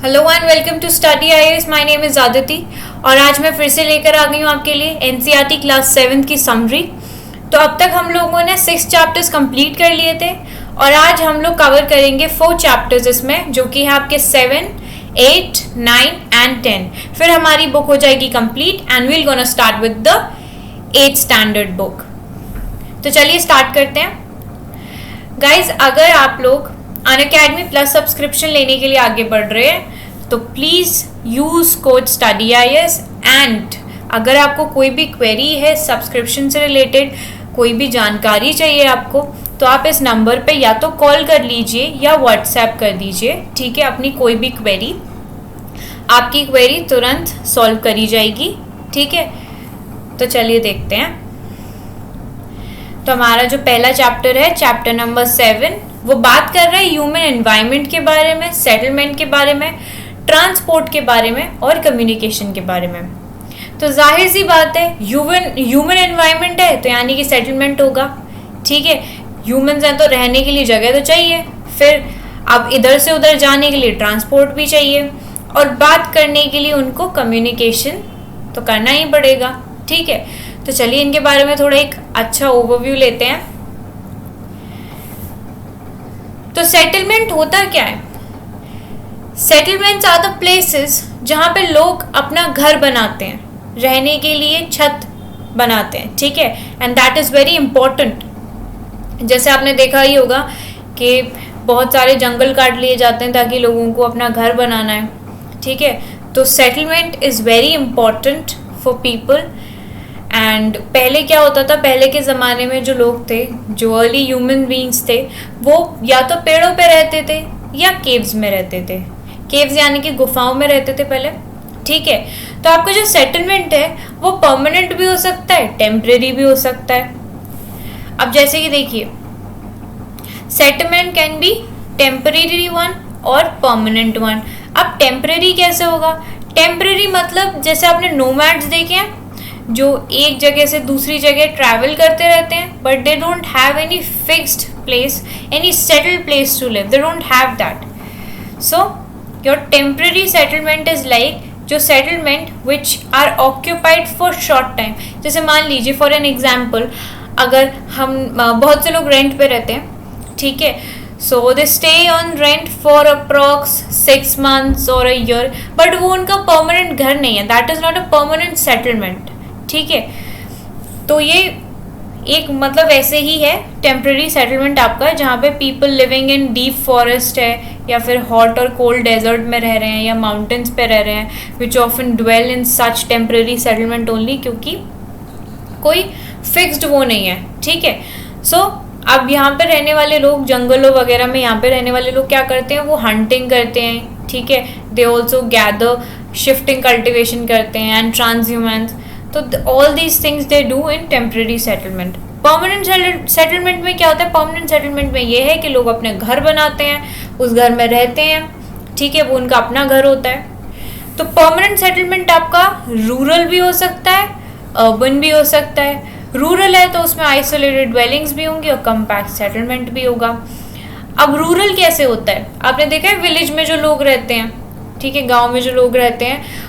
Hello and welcome to study IAS. My name is Aditi और आज मैं फिर से लेकर आ गई हूँ आपके लिए एनसीईआरटी क्लास 7 की समरी। तो अब तक हम लोगों ने 6 चैप्टर्स कंप्लीट कर लिए थे और आज हम लोग कवर करेंगे 4 चैप्टर्स इसमें, जो कि है आपके 7, 8, 9 एंड 10। फिर हमारी बुक हो जाएगी complete and we'll gonna start with the 8th standard book. तो चलिए स्टार्ट करते हैं गाइज। अगर आप लोग अनअकैडमी प्लस सब्सक्रिप्शन लेने के लिए आगे बढ़ रहे हैं तो please use code STUDYIS। And अगर आपको कोई भी क्वेरी है सब्सक्रिप्शन से रिलेटेड, कोई भी जानकारी चाहिए आपको, तो आप इस नंबर पे या तो कॉल कर लीजिए या व्हाट्सएप कर दीजिए, ठीक है। अपनी कोई भी क्वेरी, आपकी क्वेरी तुरंत सॉल्व करी जाएगी, ठीक है। तो चलिए देखते हैं। तो हमारा जो पहला चैप्टर है, चैप्टर नंबर 7, वो बात कर रहा है ह्यूमन एनवायरनमेंट के बारे में, सेटलमेंट के बारे में, ट्रांसपोर्ट के बारे में और कम्युनिकेशन के बारे में। तो जाहिर सी बात है, ह्यूमन एनवायरनमेंट है तो यानी कि सेटलमेंट होगा, ठीक है। ह्यूमंस हैं तो रहने के लिए जगह तो चाहिए, फिर अब इधर से उधर जाने के लिए ट्रांसपोर्ट भी चाहिए और बात करने के लिए उनको कम्युनिकेशन तो करना ही पड़ेगा, ठीक है। तो चलिए इनके बारे में थोड़ा एक अच्छा ओवरव्यू लेते हैं। तो सेटलमेंट होता क्या है? सेटलमेंट्स आर द प्लेसेस जहाँ पे लोग अपना घर बनाते हैं, रहने के लिए छत बनाते हैं, ठीक है। And that is very important. जैसे आपने देखा ही होगा कि बहुत सारे जंगल काट लिए जाते हैं ताकि लोगों को अपना घर बनाना है, ठीक है। तो settlement is very important for people. And पहले क्या होता था, पहले के ज़माने में जो लोग थे, जो अर्ली ह्यूमन बीइंग्स थे, वो या तो पेड़ों पे रहते थे या केव्स में रहते थे। केव्स यानी कि गुफाओं में रहते थे पहले, ठीक है। तो आपका जो सेटलमेंट है वो परमानेंट भी हो सकता है, टेम्परेरी भी हो सकता है। अब जैसे कि देखिए, settlement can be temporary one और परमानेंट वन। अब टेम्परेरी कैसे होगा? टेम्परेरी मतलब जैसे आपने नोमैड्स देखे हैं जो एक जगह से दूसरी जगह ट्रैवल करते रहते हैं, but they don't have any fixed place, any settled place to live, they don't have that. So your temporary settlement is like जो settlement which are occupied for short time. जैसे मान लीजिए फॉर एन एग्जाम्पल, अगर हम बहुत से लोग rent पे रहते हैं, ठीक है। So they stay on rent for approx 6 months और अ ईयर, बट वो उनका परमानेंट घर नहीं है, that is not a permanent settlement, ठीक है। तो ये एक मतलब ऐसे ही है टेम्परेरी सेटलमेंट आपका, जहाँ पे people living in deep forest है या फिर हॉट और कोल्ड डेजर्ट में रह रहे हैं या माउंटेन्स पे रह रहे हैं, which often dwell in such temporary settlement only, क्योंकि कोई फिक्स्ड वो नहीं है, ठीक है। सो अब यहाँ पे रहने वाले लोग, जंगलों वगैरह में यहाँ पे रहने वाले लोग क्या करते हैं, वो हंटिंग करते हैं, ठीक है। They also gather, shifting cultivation करते हैं एंड ट्रांसह्यूमेंस। तो all these things they do in temporary settlement. Permanent settlement में क्या होता है? परमानेंट सेटलमेंट में ये है कि लोग अपने घर बनाते हैं, उस घर में रहते हैं, ठीक है, वो उनका अपना घर होता है। तो परमानेंट सेटलमेंट आपका रूरल भी हो सकता है, अर्बन भी हो सकता है। रूरल है तो उसमें आइसोलेटेड ड्वेलिंग्स भी होंगी और कम्पैक्ट सेटलमेंट भी होगा। अब रूरल कैसे होता है? आपने देखा है विलेज में जो लोग रहते हैं, ठीक है, गाँव में जो लोग रहते हैं,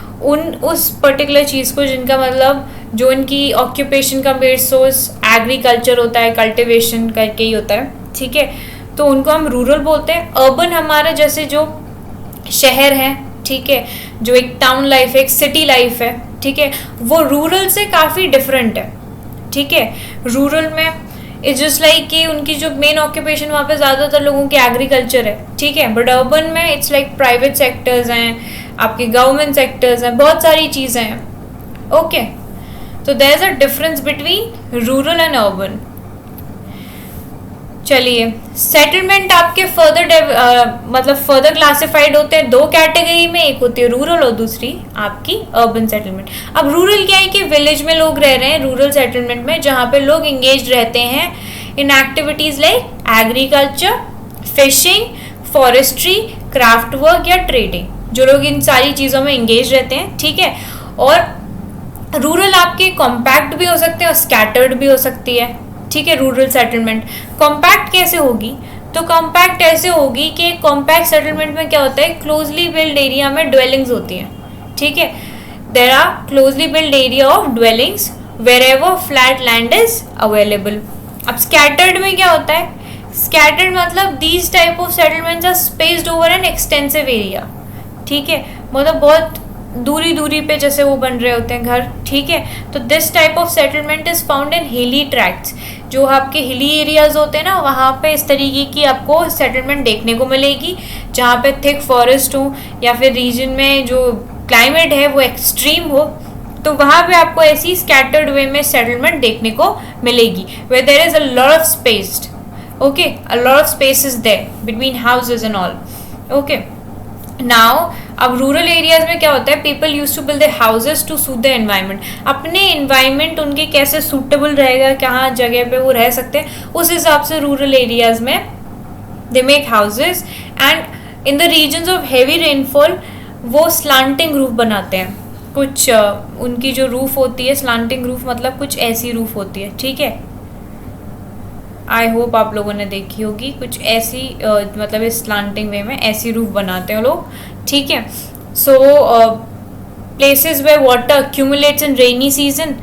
उस पर्टिकुलर चीज़ को, जिनका मतलब जो इनकी ऑक्यूपेशन का मेन सोर्स एग्रीकल्चर होता है, कल्टिवेशन करके ही होता है, ठीक है, तो उनको हम रूरल बोलते हैं। अर्बन हमारा जैसे जो शहर है, ठीक है, जो एक टाउन लाइफ है, एक सिटी लाइफ है, ठीक है, वो रूरल से काफ़ी डिफरेंट है, ठीक है। रूरल में इट्स जस्ट लाइक कि उनकी जो मेन ऑक्यूपेशन वहाँ पे ज़्यादातर लोगों की एग्रीकल्चर है, ठीक है। बट अर्बन में इट्स लाइक प्राइवेट सेक्टर्स हैं, आपके गवर्नमेंट सेक्टर्स हैं, बहुत सारी चीज़ें हैं, ओके। तो there is a difference between rural and urban. चलिए, सेटलमेंट आपके फर्दर क्लासिफाइड होते हैं 2 कैटेगरी में, एक होती है रूरल और दूसरी आपकी अर्बन सेटलमेंट। अब रूरल क्या है कि विलेज में लोग रह रहे हैं, रूरल सेटलमेंट में, जहाँ पे लोग इंगेज रहते हैं in activities like agriculture, fishing, forestry, craft work या ट्रेडिंग। जो लोग इन सारी चीज़ों में इंगेज रहते हैं, ठीक है। और रूरल आपके कॉम्पैक्ट भी हो सकते हैं और स्कैटर्ड भी हो सकती है, ठीक है। रूरल सेटलमेंट कॉम्पैक्ट कैसे होगी? तो कॉम्पैक्ट ऐसे होगी कि कॉम्पैक्ट सेटलमेंट में क्या होता है, क्लोजली बिल्ड एरिया में ड्वेलिंग्स होती हैं, ठीक है। There are closely build area of dwellings wherever flat land is available. अब स्कैटर्ड में क्या होता है, स्कैटर्ड मतलब these type of settlements are spaced over an extensive area, ठीक है, मतलब बहुत दूरी दूरी पे जैसे वो बन रहे होते हैं घर, ठीक है। तो this type of settlement is found in हिली ट्रैक्ट्स, जो आपके हिली एरियाज होते हैं ना, वहाँ पे इस तरीके की आपको सेटलमेंट देखने को मिलेगी, जहाँ पे थिक फॉरेस्ट हो या फिर रीजन में जो क्लाइमेट है वो एक्सट्रीम हो, तो वहाँ पे आपको ऐसी स्कैटर्ड वे में सेटलमेंट देखने को मिलेगी, where there is a lot of spaced, okay, a lot of space is there between houses and all, okay. Now अब रूरल एरियाज में क्या होता है, people use to build the houses to suit the environment, अपने environment उनके कैसे suitable रहेगा, कहाँ जगह पे वो रह सकते हैं, उस हिसाब से रूरल एरियाज में they make houses. And in the regions of heavy rainfall वो स्लांटिंग रूफ बनाते हैं, कुछ उनकी जो रूफ होती है, स्लांटिंग रूफ मतलब कुछ ऐसी रूफ होती है, ठीक है। आई होप आप लोगों ने देखी होगी, कुछ ऐसी मतलब इस स्लांटिंग वे में ऐसी रूफ बनाते हैं लोग, ठीक है। So places where water accumulates in rainy season,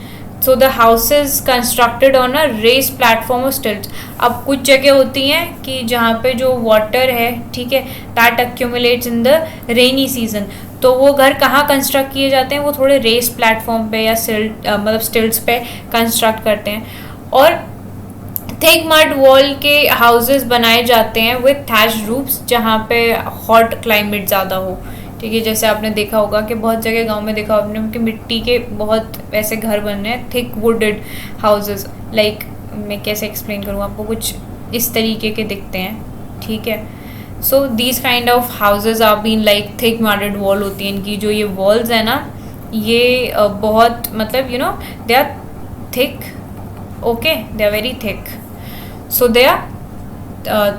so the houses constructed on a raised platform of stilts. अब कुछ जगह होती हैं कि जहाँ पे जो वाटर है, ठीक है, that accumulates in the rainy season, तो वो घर कहाँ कंस्ट्रक्ट किए जाते हैं, वो थोड़े रेस प्लेटफॉर्म पे या मतलब स्टिल्ट्स पे कंस्ट्रक्ट करते हैं। और थिक मड वॉल के हाउसेस बनाए जाते हैं विथ थैच्ड रूफ्स, जहाँ पे हॉट क्लाइमेट ज़्यादा हो, ठीक है। जैसे आपने देखा होगा कि बहुत जगह गांव में देखा आपने कि मिट्टी के बहुत वैसे घर बन रहे हैं, थिक वुडेड हाउसेस, लाइक मैं कैसे एक्सप्लेन करूँ आपको, कुछ इस तरीके के दिखते हैं, ठीक है। So these kind of houses are been like thick mudded wall होती है इनकी, जो ये वॉल्स है ना, ये बहुत मतलब you know they are thick, okay, they are very thick, so they are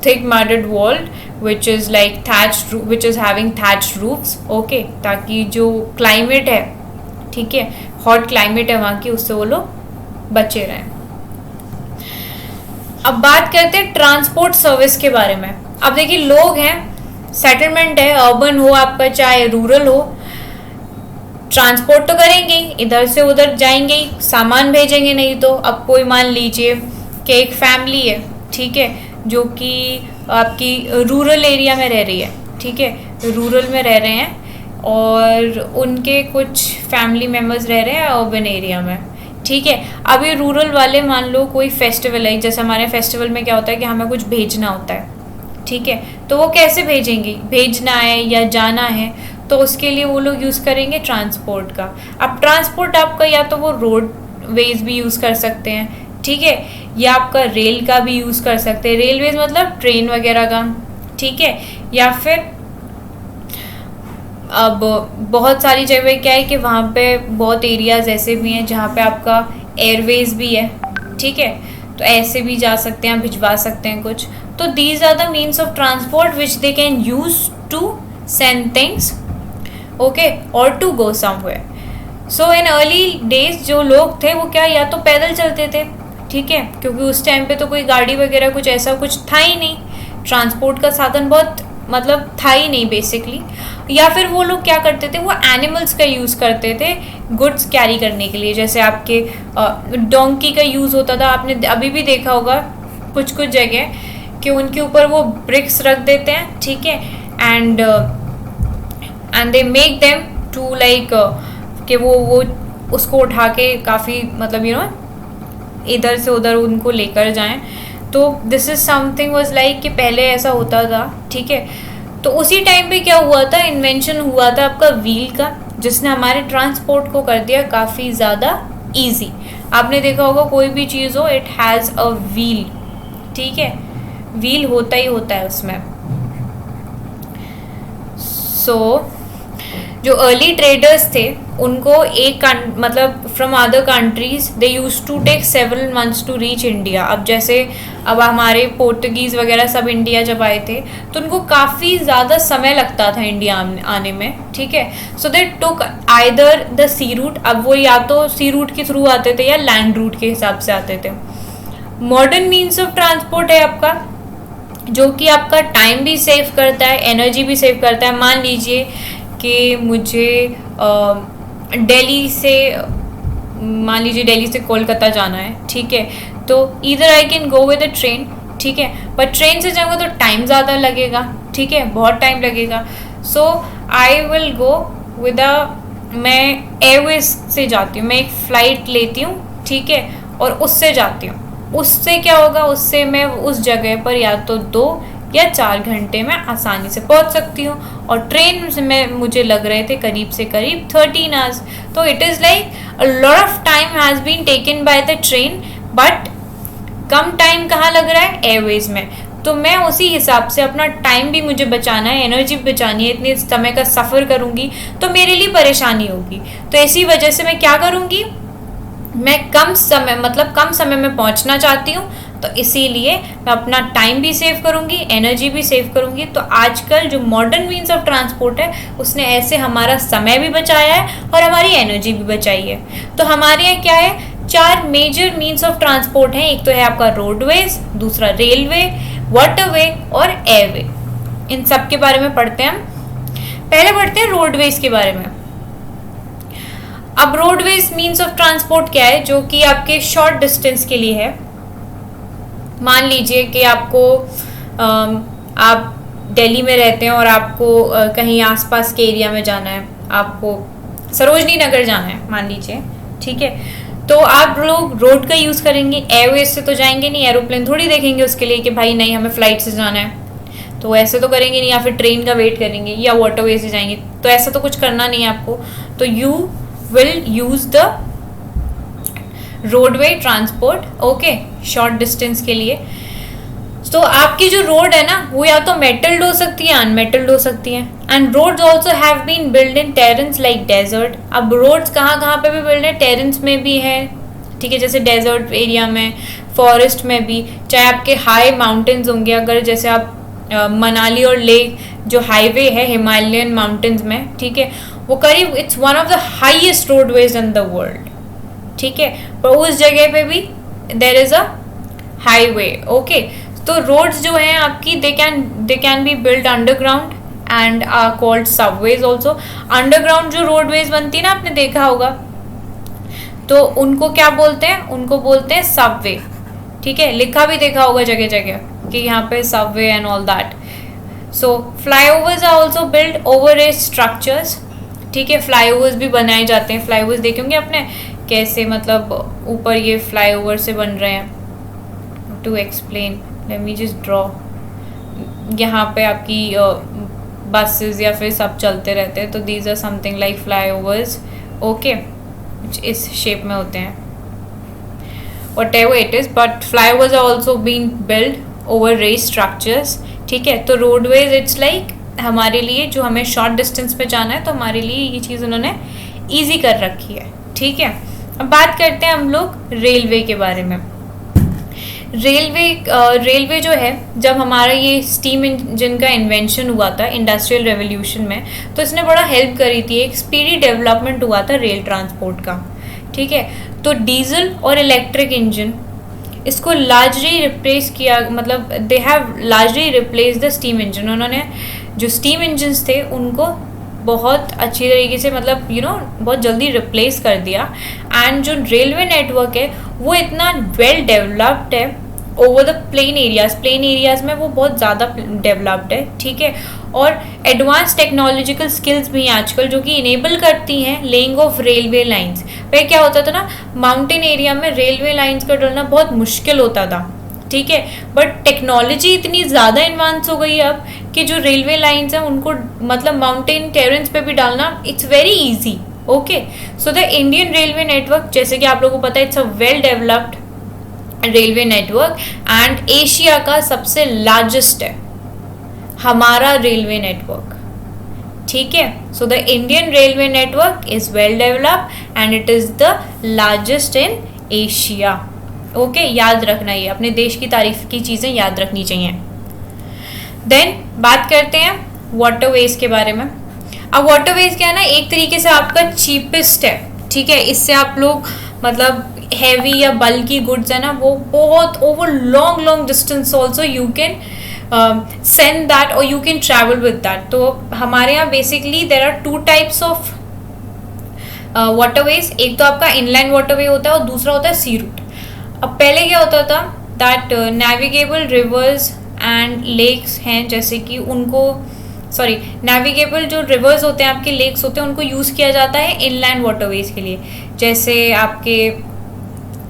thick mudded walled which is like thatched, which is having thatched roofs, okay, ताकि जो climate है, ठीक है, hot climate है वहाँ की, उससे वो लोग बचे रहें। अब बात करते हैं ट्रांसपोर्ट सर्विस के बारे में। अब देखिए लोग हैं, सेटलमेंट है, अर्बन हो आपका चाहे रूरल हो, ट्रांसपोर्ट तो करेंगे, इधर से उधर जाएंगे, सामान भेजेंगे, नहीं तो अब कोई मान लीजिए कि एक फैमिली है, ठीक है, जो कि आपकी रूरल एरिया में रह रही है, ठीक है, रूरल में रह रहे हैं और उनके कुछ फैमिली मेम्बर्स रह रहे हैं अर्बन एरिया में, ठीक है। अभी रूरल वाले मान लो कोई फेस्टिवल है, जैसे हमारे फेस्टिवल में क्या होता है कि हमें कुछ भेजना होता है, ठीक है, तो वो कैसे भेजेंगे, भेजना है या जाना है, तो उसके लिए वो लोग यूज़ करेंगे ट्रांसपोर्ट का। अब ट्रांसपोर्ट आपका या तो वो रोड वेज भी यूज़ कर सकते हैं, ठीक है, या आपका रेल का भी यूज़ कर सकते हैं, रेलवेज मतलब ट्रेन वगैरह का, ठीक है, या फिर अब बहुत सारी जगह क्या है कि वहाँ पे बहुत एरियाज़ ऐसे भी हैं जहाँ पे आपका एयरवेज भी है, ठीक है, तो ऐसे भी जा सकते हैं, भिजवा सकते हैं कुछ। तो these are the means of transport which they can use to send things, okay, और to go somewhere. So in early days जो लोग थे वो क्या, या तो पैदल चलते थे, ठीक है, क्योंकि उस टाइम पे तो कोई गाड़ी वगैरह कुछ ऐसा कुछ था ही नहीं, ट्रांसपोर्ट का साधन बहुत मतलब था ही नहीं बेसिकली। या फिर वो लोग क्या करते थे, वो एनिमल्स का यूज़ करते थे गुड्स कैरी करने के लिए, जैसे आपके डोंकी का यूज़ होता था, आपने अभी भी देखा होगा कुछ कुछ जगह कि उनके ऊपर वो ब्रिक्स रख देते हैं, ठीक है, and they make them to like कि वो उसको उठा के काफ़ी मतलब यू नो इधर से उधर उनको लेकर जाएं। तो this is something was like कि पहले ऐसा होता था, ठीक है। तो उसी टाइम पे क्या हुआ था, इन्वेंशन हुआ था आपका व्हील का, जिसने हमारे ट्रांसपोर्ट को कर दिया काफ़ी ज़्यादा ईजी। आपने देखा होगा कोई भी चीज़ हो, इट हैज़ अ व्हील, ठीक है, व्हील होता ही होता है उसमें। सो जो अर्ली ट्रेडर्स थे उनको एक मतलब from other countries they use to take several months to reach India. अब जैसे अब हमारे पोर्टुगीज़ वगैरह सब इंडिया जब आए थे तो उनको काफ़ी ज़्यादा समय लगता था इंडिया आने में, ठीक है। So they took either the C root, अब वो या तो सी रूट के थ्रू आते थे या लैंड रूट के हिसाब से आते थे। मॉडर्न मीन्स ऑफ ट्रांसपोर्ट है आपका जो कि आपका टाइम भी सेव करता है, एनर्जी भी सेव करता है। मान लीजिए कि मुझे दिल्ली से कोलकाता जाना है, ठीक है, तो इधर I can go with a train, ठीक है, पर ट्रेन से जाऊँगा तो टाइम ज़्यादा लगेगा, ठीक है, बहुत टाइम लगेगा। सो आई विल गो विद मैं एयरवेज से जाती हूँ, मैं एक फ़्लाइट लेती हूँ, ठीक है, और उससे जाती हूँ। उससे क्या होगा, उससे मैं उस जगह पर या तो 2 या 4 घंटे में आसानी से पहुंच सकती हूँ, और ट्रेन से मुझे लग रहे थे करीब से करीब 13 आवर्स। तो it is like a lot of time has been taken by the train, but कम टाइम कहाँ लग रहा है, एयरवेज में। तो मैं उसी हिसाब से अपना टाइम भी मुझे बचाना है, एनर्जी भी बचानी है, इतने समय का सफ़र करूँगी तो मेरे लिए परेशानी होगी। तो इसी वजह से मैं क्या करूँगी, मैं कम समय में पहुंचना चाहती हूँ, तो इसीलिए मैं अपना टाइम भी सेव करूँगी, एनर्जी भी सेव करूँगी। तो आजकल जो मॉडर्न मीन्स ऑफ ट्रांसपोर्ट है उसने ऐसे हमारा समय भी बचाया है और हमारी एनर्जी भी बचाई है। तो हमारे यहाँ क्या है, 4 मेजर मीन्स ऑफ ट्रांसपोर्ट हैं। एक तो है आपका रोडवेज, दूसरा रेलवे, वाटरवे और एयरवे। इन सब के बारे में पढ़ते हैं हम। पहले पढ़ते हैं रोडवेज के बारे में। अब रोडवेज मीन्स ऑफ ट्रांसपोर्ट क्या है, जो कि आपके शॉर्ट डिस्टेंस के लिए है। मान लीजिए कि आपको आप दिल्ली में रहते हैं और आपको कहीं आसपास के एरिया में जाना है, आपको सरोजनी नगर जाना है मान लीजिए, ठीक है, तो आप लोग रोड का यूज़ करेंगे। एयरवेज से तो जाएंगे नहीं, एरोप्लेन थोड़ी देखेंगे उसके लिए कि भाई नहीं हमें फ़्लाइट से जाना है, तो ऐसे तो करेंगे नहीं, या फिर ट्रेन का वेट करेंगे या वाटरवे से जाएंगे, तो ऐसा तो कुछ करना नहीं है आपको। तो you will use the roadway transport, okay, short distance के लिए। तो आपकी जो रोड है ना वो या तो मेटल्ड हो सकती है, अनमेटल्ड हो सकती है। And roads also have been build in terrains like desert. अब रोड्स कहाँ पे भी बिल्ड है, टेरेंस में भी है, ठीक है, जैसे डेजर्ट एरिया में, फॉरेस्ट में भी, चाहे आपके हाई माउंटेन्स होंगे, अगर जैसे आप मनाली और लेह जो हाईवे है हिमालयन माउंटेन्स में, ठीक है, वो करीब it's one of the highest roadways in the world, ठीक है, पर उस जगह पे भी there is a highway, okay. तो रोड्स जो हैं आपकी they can be build underground and are called subways also. Underground जो रोडवेज बनती है ना, आपने देखा होगा, तो उनको क्या बोलते हैं, उनको बोलते हैं सबवे, ठीक है, लिखा भी देखा होगा जगह जगह कि यहाँ पे subway and all that. So flyovers are also build over a structures, ठीक है, फ्लाईओवर्स भी बनाए जाते हैं। फ्लाईओवर्स देखे होंगे आपने कैसे, मतलब ऊपर ये फ्लाईओवर से बन रहे हैं। To explain let me just draw, यहाँ पे आपकी बसेस या फिर सब चलते रहते हैं, तो these are something like flyovers, okay, इस शेप में होते हैं, whatever it is, but flyovers are also being built over raised structures, ठीक है। तो रोडवेज इट्स लाइक हमारे लिए जो हमें शॉर्ट डिस्टेंस पे जाना है, तो हमारे लिए ये चीज़ उन्होंने ईजी कर रखी है, ठीक है। अब बात करते हैं हम लोग रेलवे के बारे में। रेलवे जो है, जब हमारा ये स्टीम इंजन का इन्वेंशन हुआ था इंडस्ट्रियल रेवोल्यूशन में, तो इसने बड़ा हेल्प करी थी, एक स्पीडी डेवलपमेंट हुआ था रेल ट्रांसपोर्ट का, ठीक है। तो डीजल और इलेक्ट्रिक इंजन इसको लार्जली रिप्लेस किया, मतलब they have largely replace the steam engine. उन्होंने जो स्टीम इंजन्स थे उनको बहुत अच्छी तरीके से, मतलब बहुत जल्दी रिप्लेस कर दिया। एंड जो रेलवे नेटवर्क है वो इतना वेल डेवलप्ड है ओवर द प्लेन एरियाज़ में वो बहुत ज़्यादा डेवलप्ड है, ठीक है। और एडवांस टेक्नोलॉजिकल स्किल्स भी हैं आजकल जो कि इनेबल करती हैं लेइंग ऑफ रेलवे लाइंस। पहले क्या होता था ना, माउंटेन एरिया में रेलवे लाइंस का डलना बहुत मुश्किल होता था, ठीक है, बट टेक्नोलॉजी इतनी ज़्यादा एडवांस हो गई है अब कि जो रेलवे लाइंस हैं उनको मतलब माउंटेन टेरेंस पे भी डालना it's very easy, okay. So the Indian railway network, जैसे कि आप लोगों को पता है, it's a well developed railway network and Asia का सबसे लार्जेस्ट है हमारा रेलवे नेटवर्क, ठीक है। So the Indian railway network is well developed and it is the largest in Asia, okay. याद रखना, ये अपने देश की तारीफ की चीज़ें याद रखनी चाहिए। देन बात करते हैं वाटरवेज के बारे में। अब वाटरवेज क्या है ना, एक तरीके से आपका चीपेस्ट है, ठीक है। इससे आप लोग मतलब हैवी या बल्कि गुड्स है ना, वो बहुत over long distance also you can send that or you can travel with that. तो हमारे यहाँ basically there are two types of waterways. एक तो आपका inland waterway होता है और दूसरा होता है sea route. अब पहले क्या होता था that navigable rivers and lakes हैं, जैसे कि उनको नेविगेबल जो रिवर्स होते हैं आपके, लेक्स होते हैं, उनको यूज़ किया जाता है इनलैंड वाटरवेज के लिए. जैसे आपके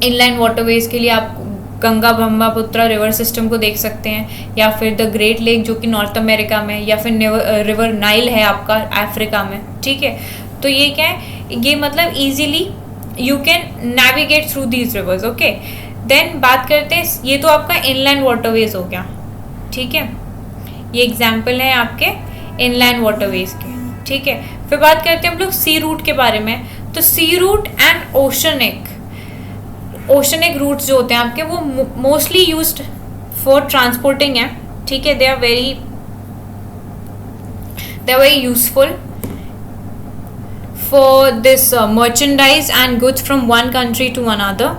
इनलैंड वाटरवेज के लिए आप गंगा ब्रह्मपुत्र रिवर सिस्टम को देख सकते हैं, या फिर द ग्रेट लेक जो कि नॉर्थ अमेरिका में, या फिर रिवर नाइल है आपका अफ्रीका में. ठीक है, तो ये क्या है, ये मतलब easily you can navigate through these rivers. Okay, then बात करते हैं, ये तो आपका इनलैंड वाटरवेज हो गया. ठीक है, ये एग्जाम्पल है आपके इनलैंड वाटरवेज के. ठीक है, फिर बात करते हैं हम लोग सी रूट के बारे में. तो सी रूट एंड ओशनिक रूट्स जो होते हैं आपके, वो मोस्टली यूज्ड फॉर ट्रांसपोर्टिंग है. ठीक है, they are very useful for this merchandise and goods from one country to another.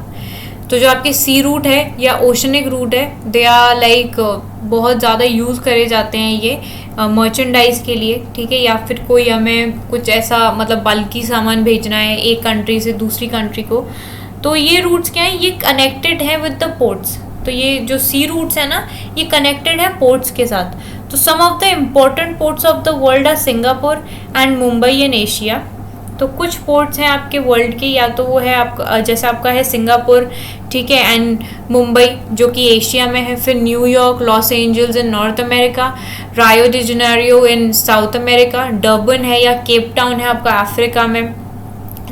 तो जो आपके सी रूट है या ओशनिक रूट है, दे आर लाइक बहुत ज़्यादा यूज़ करे जाते हैं ये मर्चेंडाइज के लिए. ठीक है, या फिर कोई हमें कुछ ऐसा मतलब बल्कि सामान भेजना है एक कंट्री से दूसरी कंट्री को, तो ये रूट्स क्या है, ये कनेक्टेड है विद द पोर्ट्स. तो ये जो सी रूट्स है ना, ये कनेक्टेड है पोर्ट्स के साथ. तो some of the important ports of the world are Singapore and Mumbai in Asia. तो कुछ पोर्ट्स हैं आपके वर्ल्ड के, या तो वो है आपका जैसे आपका है सिंगापुर, ठीक है, एंड मुंबई जो कि एशिया में है. फिर न्यूयॉर्क, लॉस एंजल्स इन नॉर्थ अमेरिका, रायो डी जेनेरियो इन साउथ अमेरिका, डर्बन है या केप टाउन है आपका अफ्रीका में,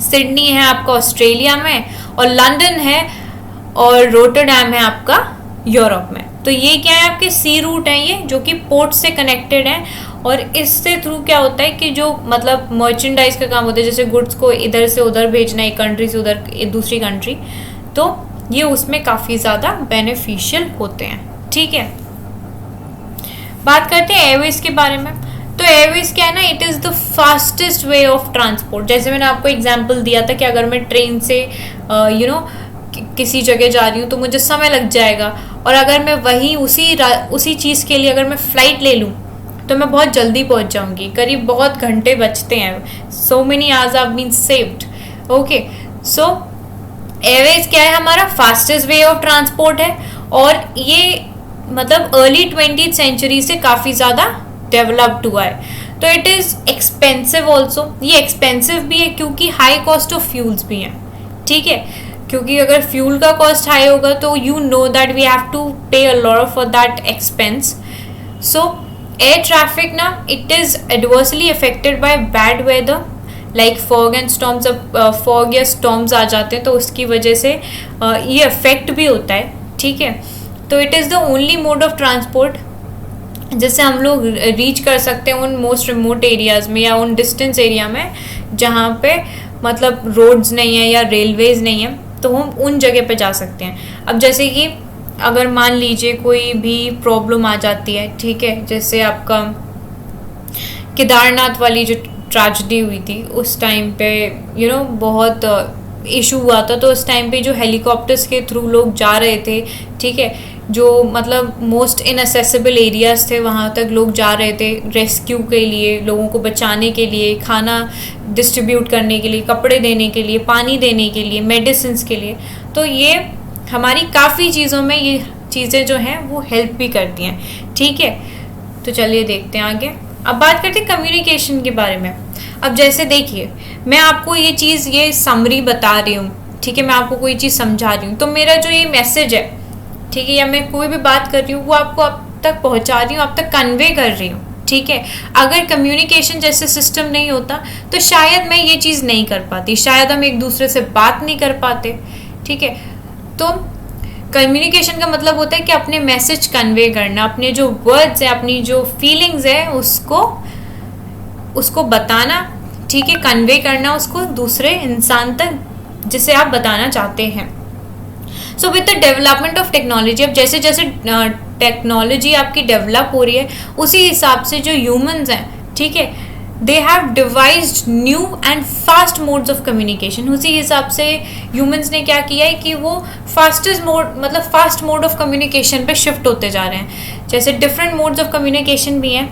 सिडनी है आपका ऑस्ट्रेलिया में, और लंदन है और रोटरडैम है आपका यूरोप में. तो ये क्या है, आपके सी रूट हैं ये, जो कि पोर्ट से कनेक्टेड हैं. और इससे थ्रू क्या होता है कि जो मतलब मर्चेंडाइज का काम होता है, जैसे गुड्स को इधर से उधर भेजना, एक कंट्री से उधर दूसरी कंट्री, तो ये उसमें काफ़ी ज़्यादा बेनिफिशियल होते हैं. ठीक है, बात करते हैं एयरवेज के बारे में. तो एयरवेज क्या है ना, it is the fastest way of transport. जैसे मैंने आपको एग्जांपल दिया था कि अगर मैं ट्रेन से किसी जगह जा रही हूँ तो मुझे समय लग जाएगा, और अगर मैं वहीं उसी चीज़ के लिए अगर मैं फ़्लाइट ले लूँ तो मैं बहुत जल्दी पहुँच जाऊँगी, करीब बहुत घंटे बचते हैं. So many hours have been saved. Okay, so airways क्या है, हमारा फास्टेस्ट वे ऑफ ट्रांसपोर्ट है, और ये मतलब अर्ली 20th सेंचुरी से काफ़ी ज़्यादा डेवलप्ड हुआ है. तो इट इज़ एक्सपेंसिव ऑल्सो. ये एक्सपेंसिव भी है क्योंकि हाई कॉस्ट ऑफ फ्यूल्स भी हैं. ठीक है, क्योंकि अगर फ्यूल का कॉस्ट हाई होगा तो you know that we have to pay a lot for that expense. So air traffic ना, it is adversely affected by bad weather like fog and storms. अब फॉग या स्टॉर्म्स आ जाते हैं तो उसकी वजह से ये अफेक्ट भी होता है. ठीक है, तो it is the only mode of transport जिससे हम लोग रीच कर सकते हैं उन मोस्ट रिमोट एरियाज़ में या उन डिस्टेंस एरिया में जहाँ पे मतलब रोड्स नहीं है या रेलवेज़ नहीं है, तो हम उन जगह पे जा सकते हैं. अब जैसे कि अगर मान लीजिए कोई भी प्रॉब्लम आ जाती है, ठीक है, जैसे आपका केदारनाथ वाली जो ट्रेजेडी हुई थी उस टाइम पे बहुत इशू हुआ था. तो उस टाइम पे जो हेलीकॉप्टर्स के थ्रू लोग जा रहे थे, ठीक है, जो मतलब मोस्ट इनएसेसिबल एरियाज़ थे वहाँ तक लोग जा रहे थे रेस्क्यू के लिए, लोगों को बचाने के लिए, खाना डिस्ट्रीब्यूट करने के लिए, कपड़े देने के लिए, पानी देने के लिए, मेडिसिन्स के लिए. तो ये हमारी काफ़ी चीज़ों में ये चीज़ें जो हैं वो हेल्प भी करती हैं. ठीक है, तो चलिए देखते हैं आगे. अब बात करते हैं कम्युनिकेशन के बारे में. अब जैसे देखिए, मैं आपको ये चीज़ ये समरी बता रही हूँ, ठीक है, मैं आपको कोई चीज़ समझा रही हूँ, तो मेरा जो ये मैसेज है, ठीक है, या मैं कोई भी बात कर रही हूँ वो आपको अब तक पहुँचा रही हूँ, अब तक कन्वे कर रही हूँ. ठीक है, अगर कम्युनिकेशन जैसे सिस्टम नहीं होता तो शायद मैं ये चीज़ नहीं कर पाती, शायद हम एक दूसरे से बात नहीं कर पाते. ठीक है, तो कम्युनिकेशन का मतलब होता है कि अपने मैसेज कन्वे करना, अपने जो वर्ड्स है, अपनी जो फीलिंग्स है उसको बताना. ठीक है, कन्वे करना उसको दूसरे इंसान तक जिसे आप बताना चाहते हैं. So with the development of technology, अब जैसे जैसे टेक्नोलॉजी आपकी डेवलप हो रही है उसी हिसाब से जो ह्यूमंस हैं, ठीक है, they have devised new and fast modes of communication. उसी हिसाब से ह्यूमंस ने क्या किया है कि वो फास्टेस्ट मोड मतलब फास्ट मोड ऑफ कम्युनिकेशन पे शिफ्ट होते जा रहे हैं। जैसे डिफरेंट मोड्स ऑफ कम्युनिकेशन भी हैं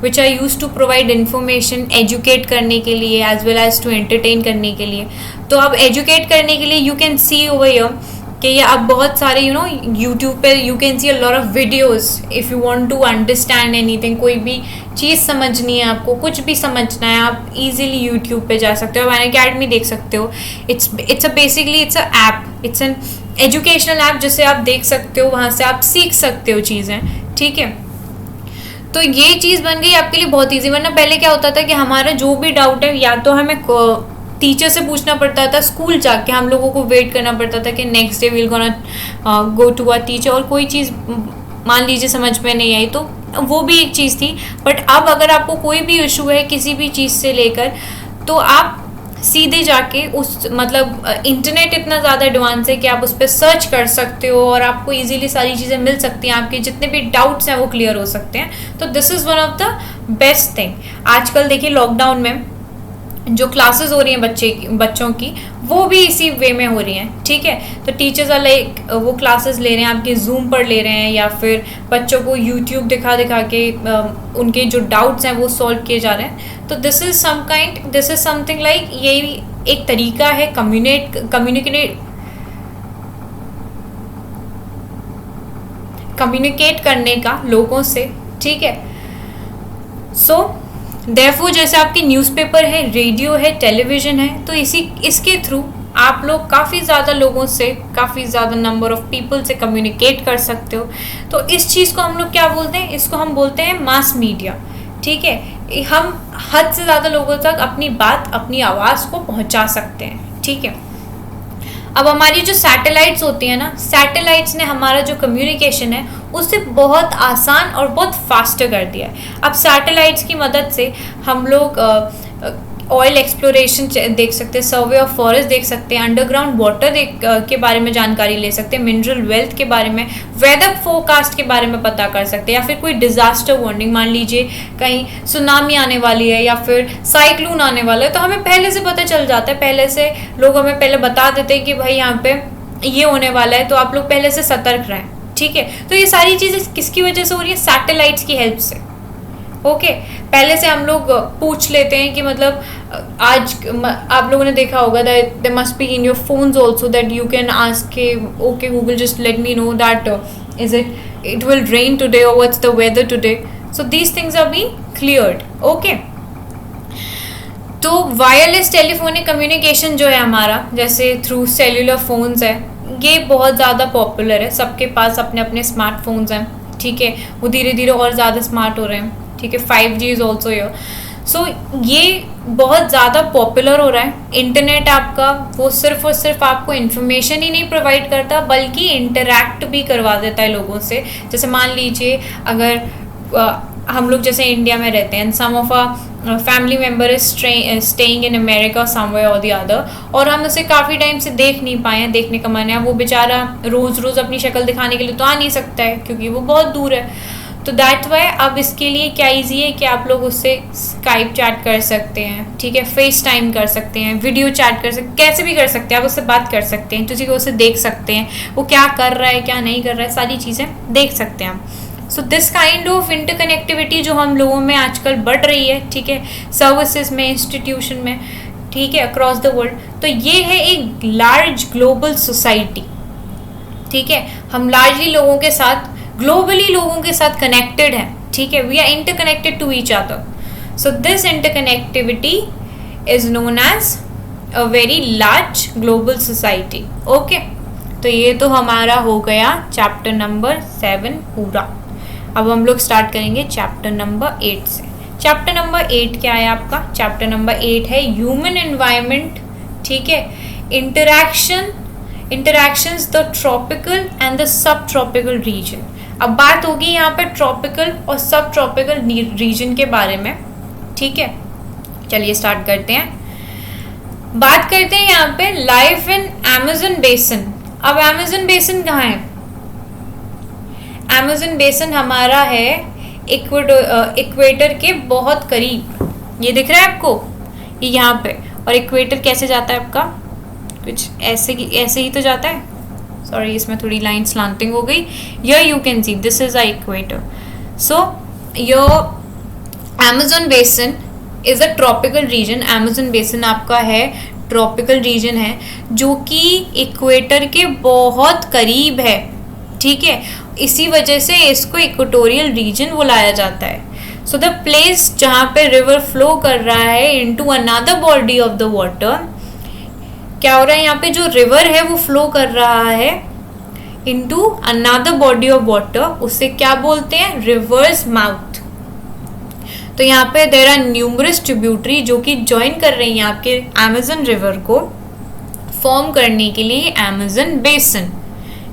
which are use to provide information, educate करने के लिए as well as to entertain करने के लिए। तो अब एजुकेट करने के लिए you can see over here कि ये अब बहुत सारे यूट्यूब पे you can see a lot of videos if you want to understand anything, कोई भी चीज़ समझनी है आपको, कुछ भी समझना है, आप इजीली यूट्यूब पे जा सकते हो, अन अकेडमी देख सकते हो। It's a basically it's a app, it's an educational app जिसे आप देख सकते हो, वहाँ से आप सीख सकते हो चीज़ें, ठीक है। तो ये चीज़ बन गई आपके लिए बहुत ईजी। वरना पहले क्या होता था कि हमारा जो भी डाउट है या तो हमें टीचर से पूछना पड़ता था, स्कूल जाके हम लोगों को वेट करना पड़ता था कि next day will gonna go to a teacher, और कोई चीज़ मान लीजिए समझ में नहीं आई तो वो भी एक चीज़ थी। बट अब अगर आपको कोई भी इशू है किसी भी चीज़ से लेकर, तो आप सीधे जाके उस मतलब इंटरनेट इतना ज़्यादा एडवांस है कि आप उस पर सर्च कर सकते हो और आपको इजीली सारी चीज़ें मिल सकती हैं, आपके जितने भी डाउट्स हैं वो क्लियर हो सकते हैं। तो this is one of the best thing. आजकल देखिए लॉकडाउन में जो क्लासेस हो रही हैं बच्चों की, वो भी इसी वे में हो रही हैं, ठीक है। तो टीचर्स लाइक वो क्लासेस ले रहे हैं, आपके जूम पर ले रहे हैं, या फिर बच्चों को यूट्यूब दिखा के उनके जो डाउट्स हैं वो सॉल्व किए जा रहे हैं। तो दिस इज समथिंग लाइक ये एक तरीका है कम्युनिकेट करने का लोगों से, ठीक है। सो देयरफॉर जैसे आपकी न्यूज़पेपर है, रेडियो है, टेलीविज़न है, तो इसके थ्रू आप लोग काफ़ी ज़्यादा लोगों से, काफ़ी ज़्यादा नंबर ऑफ पीपल से कम्युनिकेट कर सकते हो। तो इस चीज़ को हम लोग क्या बोलते हैं, इसको हम बोलते हैं मास मीडिया, ठीक है। हम हद से ज़्यादा लोगों तक अपनी बात, अपनी आवाज़ को पहुंचा सकते हैं, ठीक है। अब हमारी जो सैटेलाइट्स होती हैं ना, सैटेलाइट्स ने हमारा जो कम्युनिकेशन है उसे बहुत आसान और बहुत फास्टर कर दिया है। अब सैटेलाइट्स की मदद से हम लोग ऑयल एक्सप्लोरेशन देख सकते हैं, सर्वे ऑफ फॉरेस्ट देख सकते हैं, अंडरग्राउंड वाटर के बारे में जानकारी ले सकते हैं, मिनरल वेल्थ के बारे में, वेदर फोरकास्ट के बारे में पता कर सकते हैं, या फिर कोई डिजास्टर वार्निंग, मान लीजिए कहीं सुनामी आने वाली है या फिर साइक्लोन आने वाला है, तो हमें पहले से पता चल जाता है। पहले से लोग हमें पहले बता देते हैं कि भाई यहाँ पे ये होने वाला है, तो आप लोग पहले से सतर्क रहें, ठीक है। तो ये सारी चीज़ें किसकी वजह से हो रही है, सैटेलाइट्स की हेल्प से, ओके। पहले से हम लोग पूछ लेते हैं कि मतलब आज आप लोगों ने देखा होगा that they must be in your phones also that you can ask के okay Google just let me know that is it will rain today और what's the weather today. So these things are being cleared, okay. तो wireless telephonic communication जो है हमारा, जैसे through cellular phones है, ये बहुत ज़्यादा पॉपुलर है। सबके पास अपने अपने स्मार्टफोन्स हैं, ठीक है। वो धीरे धीरे और ज़्यादा स्मार्ट हो रहे हैं, ठीक है। 5G is also here. सो ये बहुत ज़्यादा पॉपुलर हो रहा है। इंटरनेट आपका वो सिर्फ और सिर्फ आपको इन्फॉर्मेशन ही नहीं प्रोवाइड करता, बल्कि इंटरैक्ट भी करवा देता है लोगों से। जैसे मान लीजिए अगर हम लोग जैसे इंडिया में रहते हैं, some of a family member is staying in America somewhere और द अदर, और हम उसे काफ़ी टाइम से देख नहीं पाए हैं, देखने का मन है, वो बेचारा रोज़ रोज़ अपनी शक्ल दिखाने के लिए तो आ नहीं सकता है क्योंकि वो बहुत दूर है। तो दैट वाई अब इसके लिए क्या ईजी है कि आप लोग उससे स्काइप चैट कर सकते हैं, ठीक है, फेस टाइम कर सकते हैं, वीडियो चैट कर सकते हैं, कैसे भी कर सकते हैं, आप उससे बात कर सकते हैं, किसी को उसे देख सकते हैं, वो क्या कर रहा है क्या नहीं कर रहा है, सारी चीज़ें देख सकते हैं हम। So this kind of interconnectivity जो हम लोगों में आजकल बढ़ रही है, ठीक है, सर्विसेज में, इंस्टीट्यूशन में, ठीक है, अक्रॉस द वर्ल्ड, तो ये है एक लार्ज ग्लोबल सोसाइटी, ठीक है। हम लार्जली लोगों के साथ, ग्लोबली लोगों के साथ कनेक्टेड हैं, ठीक है। We are interconnected to each other. So this interconnectivity is known as a very large global society, okay. तो ये तो हमारा हो गया चैप्टर नंबर 7 पूरा। अब हम लोग स्टार्ट करेंगे चैप्टर नंबर 8 से। चैप्टर नंबर 8 क्या है आपका? चैप्टर नंबर 8 है ह्यूमन एनवायरनमेंट, ठीक है, interactions the tropical and the sub tropical region. अब बात होगी यहाँ पे ट्रॉपिकल और सब ट्रॉपिकल रीजन के बारे में, ठीक है। चलिए स्टार्ट करते हैं। बात करते हैं यहाँ पे लाइफ इन अमेज़न बेसिन। अब अमेज़न बेसिन कहाँ है? अमेज़न बेसिन हमारा है इक्वेटर के बहुत करीब, ये दिख रहा है आपको, ये यहाँ पे। और इक्वेटर कैसे जाता है आपका, कुछ ऐसे ही तो जाता है। सॉरी, इसमें थोड़ी लाइन स्लांटिंग हो गई। Here you can see this is a equator. So your Amazon basin is a tropical region. Amazon basin आपका है ट्रॉपिकल रीजन है जो कि इक्वेटर के बहुत करीब है, ठीक है। इसी वजह से इसको इक्वेटोरियल रीजन बुलाया जाता है। सो द प्लेस जहाँ पे रिवर फ्लो कर रहा है into another body of the water, क्या हो रहा है यहाँ पे, जो रिवर है वो फ्लो कर रहा है into another body of water, उससे क्या बोलते हैं, रिवर्स माउथ। तो यहाँ पे देयर आर न्यूमरस ट्रिब्यूटरी जो कि ज्वाइन कर रही हैं आपके अमेजन रिवर को फॉर्म करने के लिए अमेजन बेसिन।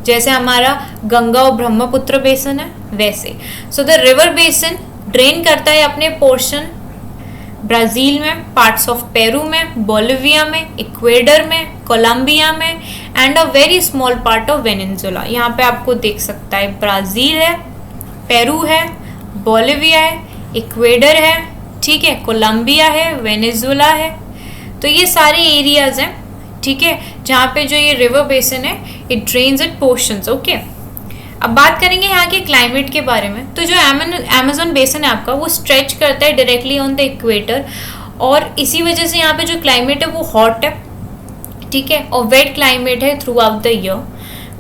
जैसे हमारा गंगा और ब्रह्मपुत्र बेसिन है वैसे। So the river basin drain करता है अपने पोर्शन ब्राज़ील में, पार्ट्स ऑफ पेरू में, बोलिविया में, इक्वेडर में, कोलंबिया में and a very small part of Venezuela. यहाँ पे आपको देख सकता है ब्राज़ील है, पेरू है, बोलिविया है, इक्वेडर है, ठीक है, कोलंबिया है, वेनेजुएला है। तो ये सारे एरियाज हैं, ठीक है, जहाँ पे जो ये रिवर बेसिन है it drains it portions. Okay, अब बात करेंगे यहाँ के क्लाइमेट के बारे में। तो जो अमेज़न बेसिन है आपका वो स्ट्रेच करता है डायरेक्टली ऑन द इक्वेटर, और इसी वजह से यहाँ पे जो क्लाइमेट है वो हॉट है, ठीक है, और वेट क्लाइमेट है through out the year.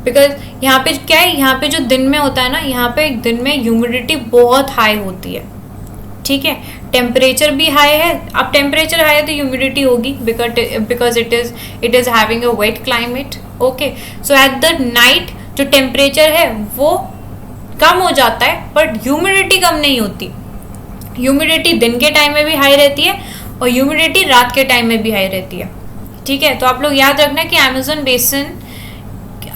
Because यहाँ पे क्या है, यहाँ पे जो दिन में होता है ना, यहाँ पे दिन में ह्यूमिडिटी बहुत हाई होती है, ठीक है, टेम्परेचर भी हाई है। अब टेम्परेचर हाई है तो ह्यूमिडिटी होगी because it is having a wet climate. Okay, so at the night जो टेम्परेचर है वो कम हो जाता है बट ह्यूमिडिटी कम नहीं होती। ह्यूमिडिटी दिन के टाइम में भी हाई रहती है और ह्यूमिडिटी रात के टाइम में भी हाई रहती है, ठीक है। तो आप लोग याद रखना कि अमेज़न बेसिन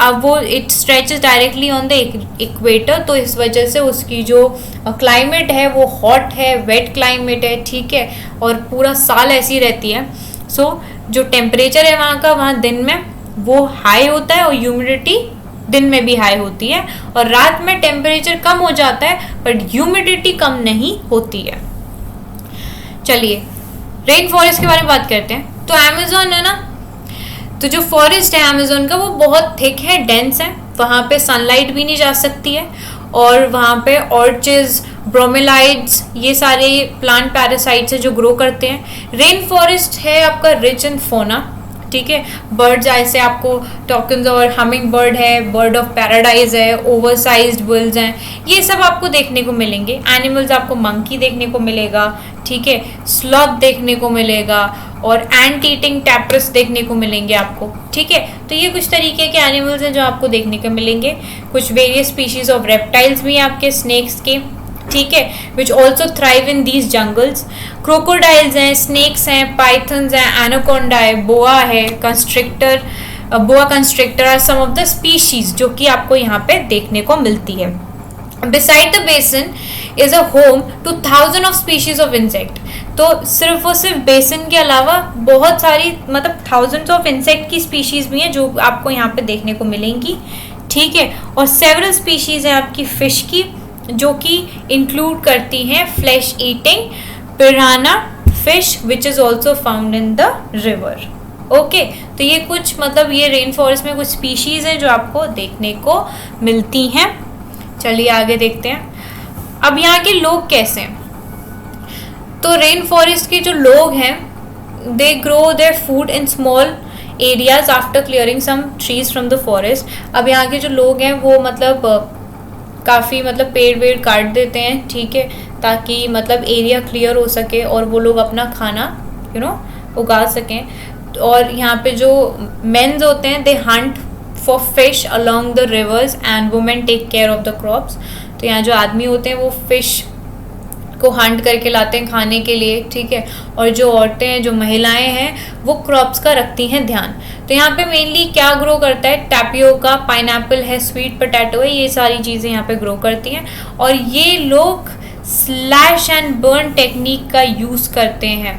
अब वो it stretches directly on the equator, तो इस वजह से उसकी जो क्लाइमेट है वो हॉट है, वेट क्लाइमेट है, ठीक है, और पूरा साल ऐसी रहती है। सो जो टेम्परेचर है वहाँ का, वहाँ दिन में वो हाई होता है और ह्यूमिडिटी दिन में भी हाई होती है, और रात में टेम्परेचर कम हो जाता है बट ह्यूमिडिटी कम नहीं होती है। चलिए रेन फॉरेस्ट के बारे में बात करते हैं। तो अमेज़न है ना, तो जो फॉरेस्ट है अमेज़न का वो बहुत थिक है, डेंस है, वहाँ पे सनलाइट भी नहीं जा सकती है, और वहाँ पे ऑर्चिड्स, ब्रोमेलाइड्स, ये सारे प्लांट पैरासाइट्स है जो ग्रो करते हैं। रेन फॉरेस्ट है आपका रिच इन फोना, ठीक है, बर्ड्स जैसे आपको टॉकिन्स और हमिंग बर्ड है, बर्ड ऑफ पैराडाइज है, ओवरसाइज्ड बुल्स हैं, ये सब आपको देखने को मिलेंगे। एनिमल्स आपको मंकी देखने को मिलेगा, ठीक है, स्लॉथ देखने को मिलेगा, और एंट ईटिंग टैप्रस देखने को मिलेंगे आपको, ठीक है। तो ये कुछ तरीके के एनिमल्स हैं जो आपको देखने को मिलेंगे। कुछ वेरियस स्पीशीज ऑफ रेप्टाइल्स भी हैं आपके, स्नेक्स के, ठीक है, which also thrive in these jungles. Crocodiles हैं, स्नेक्स हैं, पाइथन्स हैं, एनाकोंडा है, बोआ है, constrictor, boa constrictor are some of the species जो कि आपको यहाँ पे देखने को मिलती है। Beside the basin is a home to thousands of species of insect. तो सिर्फ और सिर्फ बेसिन के अलावा बहुत सारी मतलब थाउजेंड्स ऑफ इंसेक्ट की स्पीशीज भी हैं जो आपको यहाँ पे देखने को मिलेंगी, ठीक है। और सेवरल स्पीशीज हैं आपकी फिश की जो कि इंक्लूड करती हैं flesh eating पिराना fish which is also found in the river. Okay, तो ये कुछ मतलब ये रेन फॉरेस्ट में कुछ स्पीशीज हैं जो आपको देखने को मिलती हैं। चलिए आगे देखते हैं अब यहाँ के लोग कैसे हैं। तो रेन फॉरेस्ट के जो लोग हैं they grow their food in small areas after clearing some trees from the forest. अब यहाँ के जो लोग हैं वो मतलब काफ़ी मतलब पेड़ वेड़ काट देते हैं, ठीक है, ताकि मतलब एरिया क्लियर हो सके और वो लोग अपना खाना उगा सकें। और यहाँ पे जो मेन्स होते हैं they hunt for fish along the rivers and women take care of the crops. तो यहाँ जो आदमी होते हैं वो फिश को हंट करके लाते हैं खाने के लिए, ठीक है, और जो औरतें हैं जो महिलाएं हैं वो क्रॉप्स का रखती हैं ध्यान। तो यहाँ पे मेनली क्या ग्रो करता है, टैपियोका, पाइनएप्पल है, स्वीट पोटैटो है, ये सारी चीज़ें यहाँ पे ग्रो करती हैं। और ये लोग स्लैश एंड बर्न टेक्निक का यूज़ करते हैं,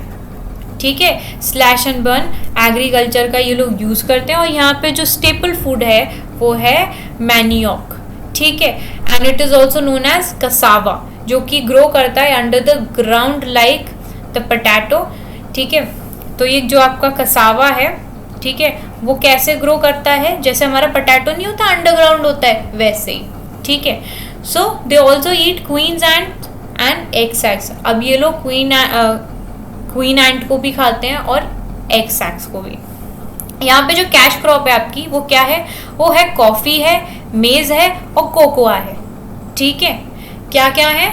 ठीक है, स्लैश एंड बर्न एग्रीकल्चर का ये लोग यूज़ करते हैं। और यहाँ पे जो स्टेपल फूड है वो है मैनियोक, ठीक है, and it is also known as cassava, जो कि ग्रो करता है under the ground like the potato, ठीक है। तो ये जो आपका कसावा है, ठीक है, वो कैसे ग्रो करता है, जैसे हमारा पोटैटो नहीं होता अंडरग्राउंड होता है वैसे ही, ठीक है। So they also eat queens and egg sacs. अब ये लोग क्वीन एंट को भी खाते हैं और एग सैक्स को भी। यहाँ पे जो कैश क्रॉप है आपकी वो क्या है, वो है कॉफ़ी है, मेज़ है और कोकोआ है, ठीक है। क्या क्या है,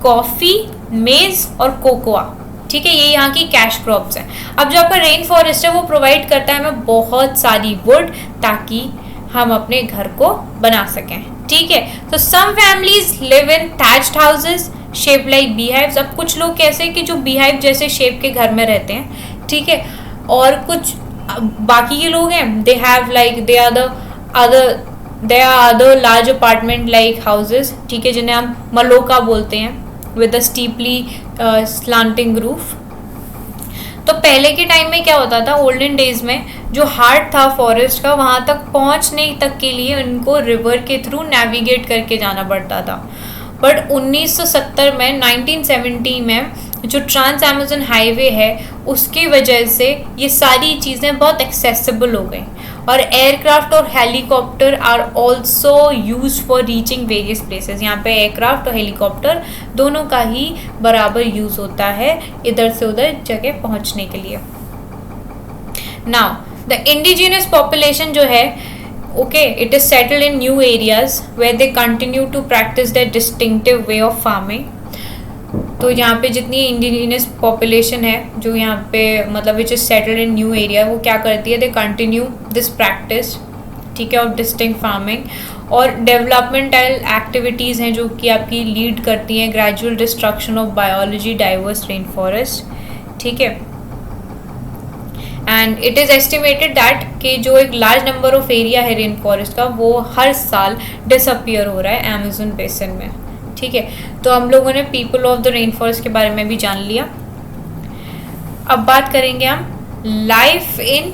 कॉफ़ी, मेज़ और कोकोआ, ठीक है, ये यहाँ की कैश क्रॉप्स हैं। अब जो आपका रेन फॉरेस्ट है वो प्रोवाइड करता है हमें बहुत सारी वुड ताकि हम अपने घर को बना सकें, ठीक है। तो some families live in thatched houses shape like beehives. अब कुछ लोग कैसे कि जो बीहाइव जैसे शेप के घर में रहते हैं, ठीक है, और कुछ बाकी के लोग हैं they have like they are other large apartment like houses, ठीक है, जिन्हें हम मलोका बोलते हैं, with a steeply slanting roof. तो पहले के टाइम में क्या होता था, ओल्डन डेज में जो हार्ट था फॉरेस्ट का, वहाँ तक पहुँचने तक के लिए उनको रिवर के थ्रू नेविगेट करके जाना पड़ता था। बट 1970 में 1970 में जो ट्रांस अमेजन हाईवे है उसकी वजह से ये सारी चीज़ें बहुत एक्सेसिबल हो गई और एयरक्राफ्ट और helicopter are also use for reaching various places. यहाँ पे एयरक्राफ्ट और हेलीकॉप्टर दोनों का ही बराबर यूज़ होता है इधर से उधर जगह पहुँचने के लिए। नाउ द इंडिजिनस पॉपुलेशन जो है, okay, it is settled in new areas where they continue to practice their distinctive way of farming. तो यहाँ पे जितनी इंडिजिनस पॉपुलेशन है जो यहाँ पे मतलब which is settled in new area, वो क्या करती है, दे कंटिन्यू दिस प्रैक्टिस, ठीक है, और डिस्टिंक्ट फार्मिंग और डेवलपमेंटल एक्टिविटीज़ हैं जो कि आपकी लीड करती हैं gradual destruction of biology diverse rain forest, ठीक है। And it is estimated that कि जो एक लार्ज नंबर ऑफ एरिया है रेन फॉरेस्ट का वो हर साल डिसअपियर हो रहा है अमेज़न बेसिन में, ठीक है। तो हम लोगों ने people of the rain forest के बारे में भी जान लिया। अब बात करेंगे हम life in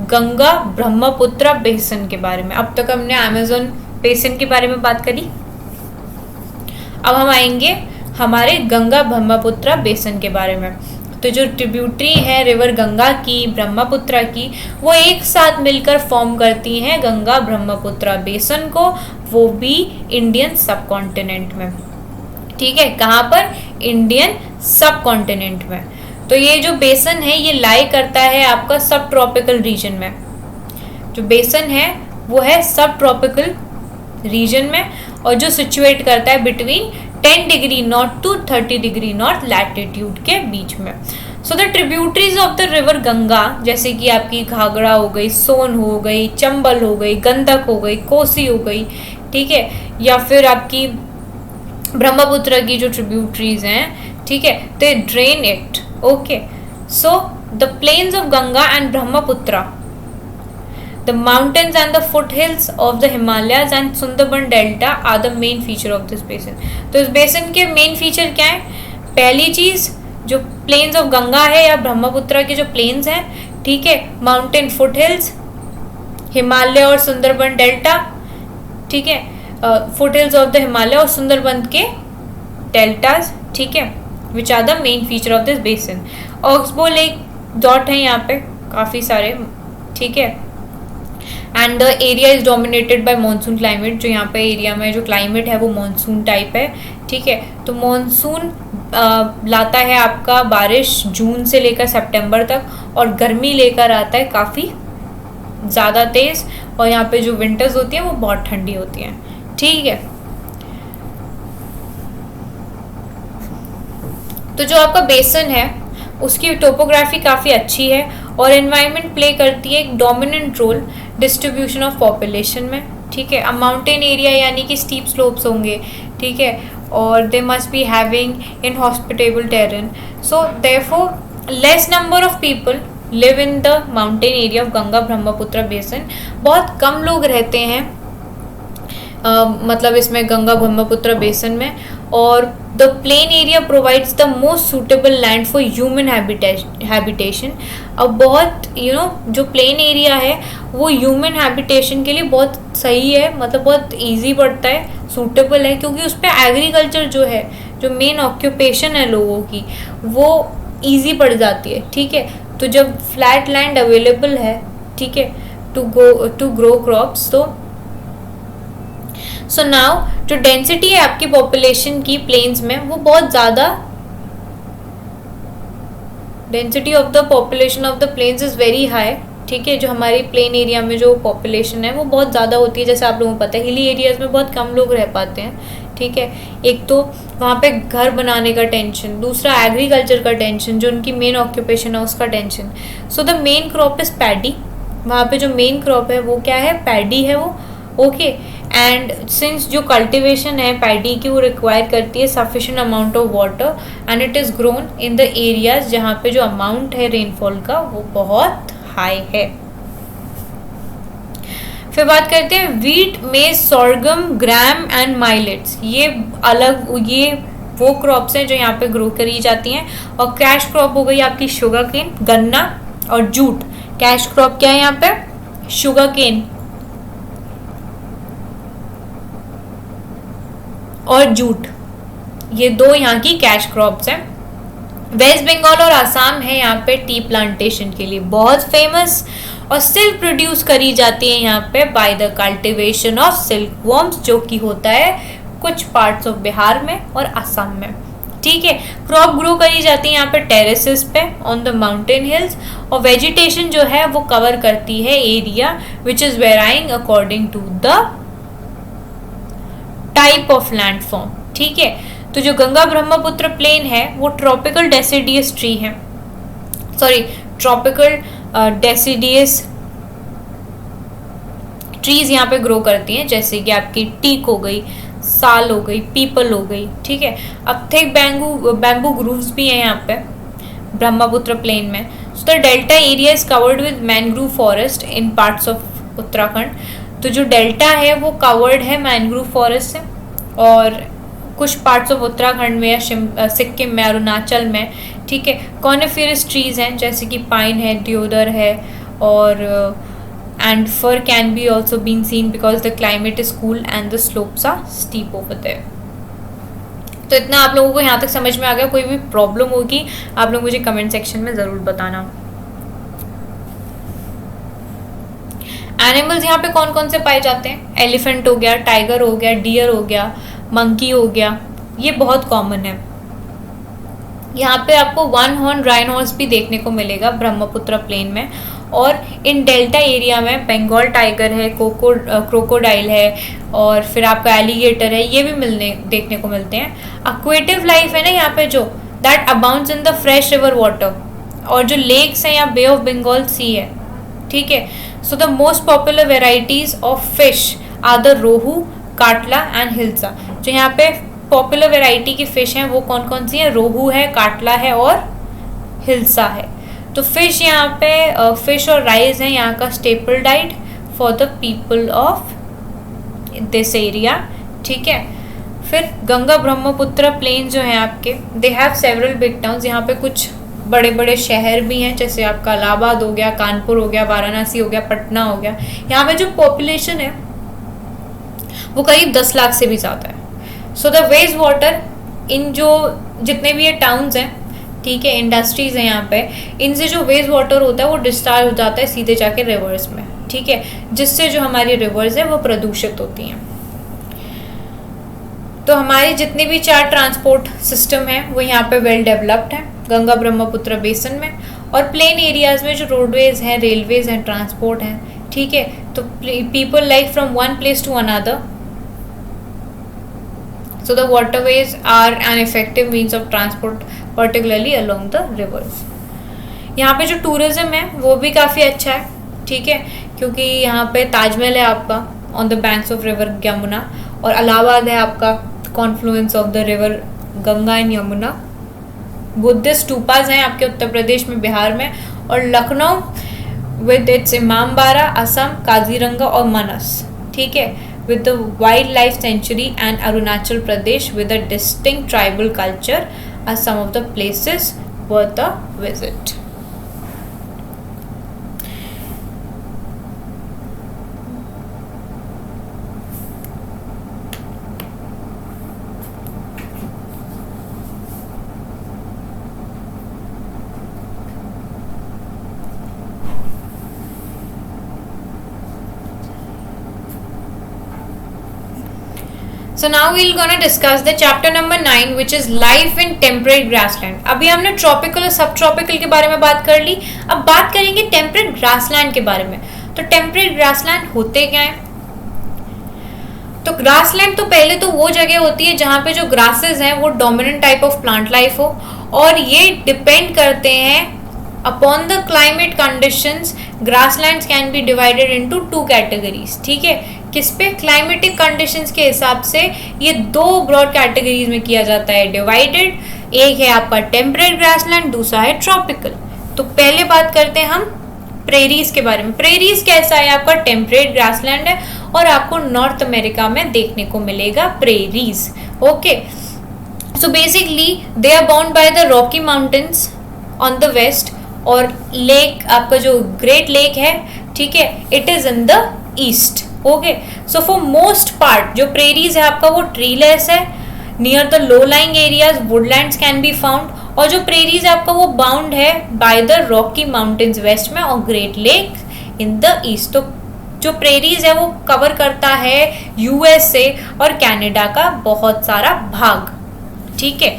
Ganga Brahmaputra basin के बारे में। अब तक हमने अमेज़न बेसिन के बारे में बात करी, अब हम आएंगे हमारे गंगा ब्रह्मपुत्र बेसिन के बारे में। तो जो ट्रिब्यूटरी है रिवर गंगा की, ब्रह्मपुत्र की, वो एक साथ मिलकर फॉर्म करती हैं गंगा ब्रह्मपुत्र बेसिन को, वो भी इंडियन सब कॉन्टिनेंट में, ठीक है। कहाँ पर, इंडियन सब कॉन्टिनेंट में। तो ये जो बेसिन है ये लाई करता है आपका सब ट्रॉपिकल रीजन में। जो बेसिन है वो है सब ट्रॉपिकल रीजन में और जो सिचुएट करता है between 10 degree north to 30 degree north latitude के बीच में। So the tributaries of the river Ganga जैसे कि आपकी घाघरा हो गई, सोन हो गई, चंबल हो गई, गंडक हो गई, कोसी हो गई, ठीक है, या फिर आपकी ब्रह्मपुत्र की जो ट्रिब्यूटरीज हैं, ठीक है, they drain it, okay. So the plains of Ganga and Brahmaputra, the mountains and the foothills of the Himalayas and Sundarban Delta are the main feature of this basin. तो इस बेसिन के मेन फीचर क्या है, पहली चीज़ जो प्लेन्स ऑफ गंगा है या ब्रह्मपुत्र के जो प्लेन्स हैं, ठीक है, माउंटेन फुटहिल्स, हिमालय और सुंदरबन डेल्टा, ठीक है, फुटहिल्स ऑफ द हिमालय और सुंदरबन के डेल्टाज, ठीक है, which are the main feature of this basin. Oxbow lake dot है यहाँ पे काफ़ी सारे, ठीक है। And the area is dominated by monsoon climate, जो यहाँ पे एरिया में जो क्लाइमेट है वो मानसून टाइप है, ठीक है। तो मानसून लाता है आपका बारिश जून से लेकर सितंबर तक और गर्मी लेकर आता है काफ़ी ज़्यादा तेज़, और यहाँ पे जो विंटर्स होती हैं वो बहुत ठंडी होती हैं, ठीक है। तो जो आपका बेसिन है उसकी टोपोग्राफी काफ़ी अच्छी है और एनवायरनमेंट प्ले करती है एक dominant role distribution of population में, ठीक है। अब माउंटेन एरिया यानी कि स्टीप स्लोप्स होंगे, ठीक है, और दे must be having in hospitable terrain, so therefore less number of people live in the mountain area of Ganga Brahmaputra basin. बहुत कम लोग रहते हैं मतलब इसमें गंगा ब्रह्मपुत्र बेसिन में, और the plain area provides the most suitable land for human habitation. अब बहुत जो प्लेन एरिया है वो ह्यूमन हैबिटेशन के लिए बहुत सही है, मतलब बहुत इजी पड़ता है, सूटेबल है, क्योंकि उस पर एग्रीकल्चर जो है, जो मेन ऑक्यूपेशन है लोगों की, वो ईजी पड़ जाती है, ठीक है। तो जब फ्लैट लैंड अवेलेबल है, ठीक है, टू ग्रो क्रॉप्स, तो सो नाउ जो डेंसिटी है आपकी पॉपुलेशन की प्लेन्स में, वो बहुत ज़्यादा, density of the population of the plains is very high, ठीक है। जो हमारी प्लेन एरिया में जो पॉपुलेशन है वो बहुत ज़्यादा होती है, जैसे आप लोगों को पता है हिली एरियाज़ में बहुत कम लोग रह पाते हैं, ठीक है। एक तो वहाँ पे घर बनाने का टेंशन, दूसरा एग्रीकल्चर का टेंशन, जो उनकी मेन ऑक्यूपेशन है उसका tension. So the main crop is paddy, वहाँ पे जो मेन क्रॉप है वो क्या है, पैडी है वो, ओके। एंड सिंस जो कल्टिवेशन है पैडी की वो रिक्वायर करती है sufficient amount of water, and it is grown in the areas जहाँ पे जो अमाउंट है रेनफॉल का वो बहुत हाई है। फिर बात करते हैं वीट, मेज, सोरगम, ग्राम एंड माइलेट्स। ये अलग, ये वो क्रॉप्स हैं जो यहाँ पे ग्रो करी जाती हैं। और कैश क्रॉप हो गई आपकी शुगर केन, गन्ना और जूट। कैश क्रॉप क्या है यहाँ पे, शुगर केन और जूट, ये दो यहाँ की कैश क्रॉप्स हैं। वेस्ट बंगाल और आसाम है यहाँ पे टी प्लांटेशन के लिए बहुत फेमस, और सिल्क प्रोड्यूस करी जाती है यहाँ पे by the cultivation of silk worms, जो कि होता है कुछ पार्ट्स ऑफ बिहार में और असम में, ठीक है। क्रॉप ग्रो करी जाती है यहाँ पे टेरेसेस पे ऑन द माउंटेन हिल्स, और वेजिटेशन जो है वो कवर करती है area which is varying according to the type of landform, ठीक है। तो जो गंगा ब्रह्मपुत्र प्लेन है वो ट्रॉपिकल डेसिडियस ट्री है, सॉरी ट्रॉपिकल डेसिडियस ट्रीज यहाँ पे ग्रो करती हैं, जैसे कि आपकी टीक हो गई, साल हो गई, पीपल हो गई, ठीक है। अब थिक बैम्बू ग्रूव्स भी हैं यहाँ पे ब्रह्मपुत्र प्लेन में। So the delta area is covered with mangrove forest in parts of Uttarakhand. तो जो डेल्टा है वो कवर्ड है मैनग्रूव फॉरेस्ट से, और कुछ पार्ट्स ऑफ उत्तराखंड में या सिक्किम में, अरुणाचल में, ठीक है। कॉनिफेरस ट्रीज हैं जैसे कि पाइन है, ड्योडर है, और and fir can be also been seen because the climate is cool and the slopes are steep over there. तो इतना आप लोगों को यहाँ तक समझ में आ गया। कोई भी प्रॉब्लम होगी आप लोग मुझे कमेंट सेक्शन में ज़रूर बताना। एनिमल्स यहाँ पे कौन कौन से पाए जाते हैं, एलिफेंट हो गया, टाइगर हो गया, डियर हो गया, मंकी हो गया, ये बहुत कॉमन है। यहाँ पे आपको वन हॉर्न राइनोस भी देखने को मिलेगा ब्रह्मपुत्र प्लेन में, और इन डेल्टा एरिया में बंगाल टाइगर है, क्रोकोडाइल है, और फिर आपका एलिगेटर है, ये भी देखने को मिलते हैं। एक्वेटिव लाइफ है ना यहाँ पे जो, that abounds in the fresh river water, और जो लेक्स हैं या बे ऑफ बंगाल सी है, ठीक है। So the most popular varieties of fish are the rohu, catla and hilsa. जो यहाँ पे पॉपुलर वेराइटी की फिश हैं वो कौन कौन सी हैं, रोहू है, काटला है और हिल्सा है। तो फिश यहाँ पे फिश और राइस है यहाँ का staple diet for the people of this area, ठीक है। फिर गंगा ब्रह्मपुत्र प्लेन जो है आपके, they have several big towns. यहाँ पे कुछ बड़े बड़े शहर भी हैं, जैसे आपका इलाहाबाद हो गया, कानपुर हो गया, वाराणसी हो गया, पटना हो गया। यहाँ पे जो पॉपुलेशन है वो करीब 10 लाख से भी ज़्यादा है। So the waste water in जो जितने भी ये टाउन्स हैं, ठीक है, इंडस्ट्रीज़ हैं यहाँ पे, इनसे जो वेस्ट वाटर होता है वो डिस्चार्ज हो जाता है सीधे जाके रिवर्स में, ठीक है, जिससे जो हमारी रिवर्स है वो प्रदूषित होती हैं। तो हमारे जितने भी 4 ट्रांसपोर्ट सिस्टम हैं वो यहाँ पे वेल डेवलप्ड हैं गंगा ब्रह्मपुत्र बेसन में, और प्लेन एरियाज़ में जो रोडवेज हैं, रेलवेज हैं, ट्रांसपोर्ट हैं, ठीक है। तो people like from one place to another, so the waterways are an effective means of transport particularly along the rivers। यहाँ पे जो टूरिज्म है वो भी काफ़ी अच्छा है, ठीक है, क्योंकि यहाँ पे ताजमहल है आपका on the banks of river Yamuna, और इलाहाबाद है आपका Confluence of the river Ganga and Yamuna. Buddhist stupas हैं आपके उत्तर प्रदेश में, बिहार में, और लखनऊ विद इट्स इमामबाड़ा, असम, काजीरंगा और मानस, ठीक है, with the wildlife sanctuary, and Arunachal Pradesh with a distinct tribal culture are some of the places worth a visit। So now we'll gonna discuss the chapter number 9 which is life in temperate grassland. अभी हमने tropical और सब tropical के बारे में बात कर ली, अब बात करेंगे टेम्परेट ग्रासलैंड के बारे में। तो टेम्परेट ग्रासलैंड होते क्या हैं? तो ग्रासलैंड तो पहले तो वो जगह होती है जहाँ पे जो ग्रासेस हैं वो dominant type of plant life हो, और ये डिपेंड करते हैं upon the climate conditions. Grasslands can be divided into 2 categories, ठीक है। किस पे? क्लाइमेटिक कंडीशंस के हिसाब से ये 2 ब्रॉड कैटेगरीज में किया जाता है डिवाइडेड। एक है आपका टेम्परेट ग्रासलैंड, दूसरा है ट्रॉपिकल। तो पहले बात करते हैं हम प्रेरीज के बारे में। प्रेरीज कैसा है? आपका टेम्परेट ग्रासलैंड है और आपको नॉर्थ अमेरिका में देखने को मिलेगा prairies. Okay, so basically they are bound by the Rocky Mountains on the west, और लेक आपका जो ग्रेट लेक है, ठीक है, it is in the east. Okay, so for most part जो प्रेरीज है आपका वो ट्रीलेस है। Near the low lying areas woodlands can be found, और जो प्रेरीज आपका वो बाउंड है by the Rocky Mountains west में और Great Lake in the east. तो जो प्रेरीज है वो कवर करता है यूएसए और कनाडा का बहुत सारा भाग, ठीक है।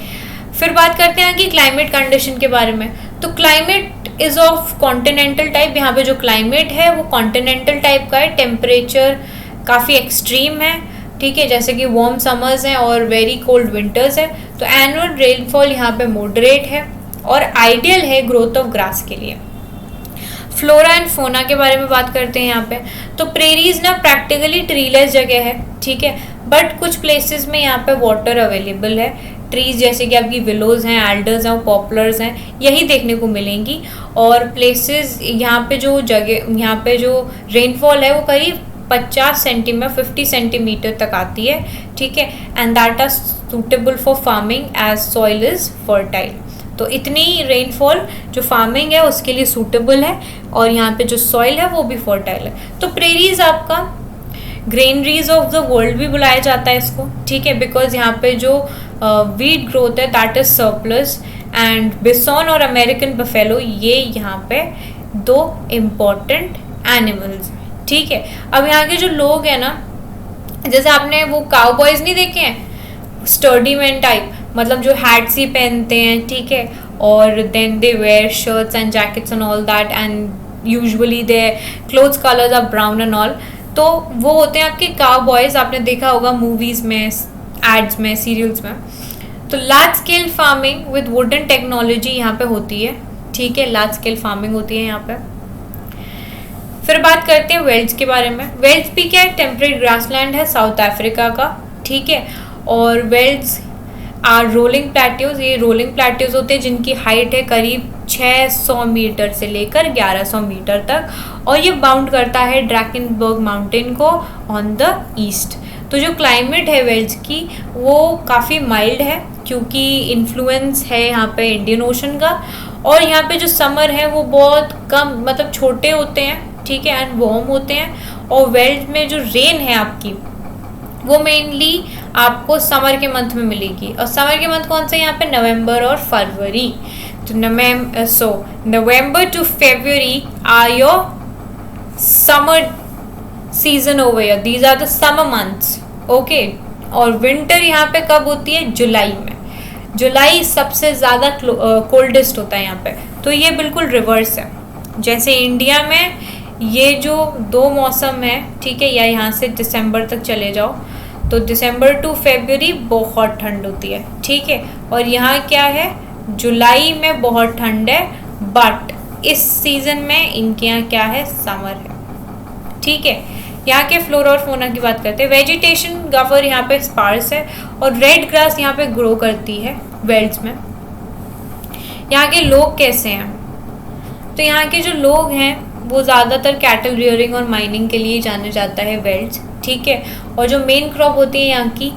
फिर बात करते हैं कि क्लाइमेट कंडीशन के बारे में। तो climate is of continental type. यहाँ पे जो क्लाइमेट है वो कॉन्टिनेंटल टाइप का है। टेम्परेचर काफ़ी एक्सट्रीम है, ठीक है, जैसे कि वार्म समर्स हैं और वेरी कोल्ड विंटर्स है। तो एनुअल रेनफॉल यहाँ पे मॉडरेट है और आइडियल है ग्रोथ ऑफ ग्रास के लिए। फ्लोरा एंड फोना के बारे में बात करते हैं यहाँ पे। तो प्रेरीज ना प्रैक्टिकली ट्रीलेस जगह है, ठीक है, बट कुछ प्लेसेस में यहाँ पे वाटर अवेलेबल है। ट्रीज जैसे कि आपकी विलोज हैं, एल्डर्स हैं और पॉपुलर्स हैं, यही देखने को मिलेंगी। और प्लेसेस यहाँ पे जो जगह, यहाँ पे जो रेनफॉल है वो करीब 50 सेंटीमीटर तक आती है, ठीक है, and that are suitable for farming as soil is fertile. तो इतनी रेनफॉल जो फार्मिंग है उसके लिए सूटेबल है, और यहाँ पे जो सॉइल है वो भी फर्टाइल है। तो प्रेरीज आपका ग्रेनरीज ऑफ द वर्ल्ड भी बुलाया जाता है इसको, ठीक है, बिकॉज यहाँ पे जो वीट ग्रोथ है दैट इज सरप्लस, एंड बिसॉन और अमेरिकन बफेलो ये यहाँ पे 2 इम्पॉर्टेंट एनिमल्स हैं, ठीक है। अब यहाँ के जो लोग हैं ना, जैसे आपने वो काउबॉयज नहीं देखे हैं, स्टर्डी मैन टाइप, मतलब जो हैट्स ही पहनते हैं, ठीक है, और then they wear shirts and jackets and all that, and usually they clothes colours are brown and all. तो वो होते हैं आपके काउबॉयज, आपने देखा होगा मूवीज में, एड्स में, सीरियल्स में। तो large scale farming with wooden technology यहाँ पे होती है, ठीक है, लार्ज स्केल फार्मिंग होती है यहाँ पे। फिर बात करते हैं वेल्ड्स के बारे में। वेल्ड्स भी क्या है? टेम्परेट ग्रासलैंड है साउथ अफ्रीका का, ठीक है, और वेल्ड्स आर रोलिंग प्लेट्यूज। ये रोलिंग प्लेट्यूज होते हैं जिनकी हाइट है करीब 600 मीटर से लेकर 1100 मीटर तक, और ये बाउंड करता है ड्रैकेनबर्ग माउंटेन को ऑन द ईस्ट। तो जो क्लाइमेट है वेल्ड्स की वो काफ़ी माइल्ड है, क्योंकि इन्फ्लुएंस है यहाँ पे इंडियन ओशन का, और यहाँ पे जो समर है वो बहुत कम, मतलब छोटे होते हैं, ठीक है, एंड वार्म होते हैं। और वेल्ड्स में जो रेन है आपकी वो मेनली आपको समर के मंथ में मिलेगी, और समर के मंथ कौन से? यहाँ पे नवंबर और फरवरी। तो November to February are your summer season over here, these are the summer months, okay. और विंटर यहाँ पे कब होती है? जुलाई में। जुलाई सबसे ज़्यादा कोल्डेस्ट होता है यहाँ पे। तो ये बिल्कुल रिवर्स है, जैसे इंडिया में ये जो 2 मौसम है, ठीक है, या यहाँ से दिसंबर तक चले जाओ तो दिसंबर टू फरवरी बहुत ठंड होती है, ठीक है, और यहाँ क्या है? जुलाई में बहुत ठंड है, बट इस सीजन में इनके यहाँ क्या है? समर है, ठीक है। यहाँ के फ्लोरा और फोना की बात करते हैं। वेजिटेशन गफर यहाँ पे स्पार्स है, और रेड ग्रास यहाँ पे ग्रो करती है वेल्ड्स में। यहाँ के लोग कैसे हैं? तो यहाँ के जो लोग हैं वो ज़्यादातर कैटल रियरिंग और माइनिंग के लिए जाने जाता है वेल्ड्स, ठीक है। और जो मेन क्रॉप होती है यहाँ की,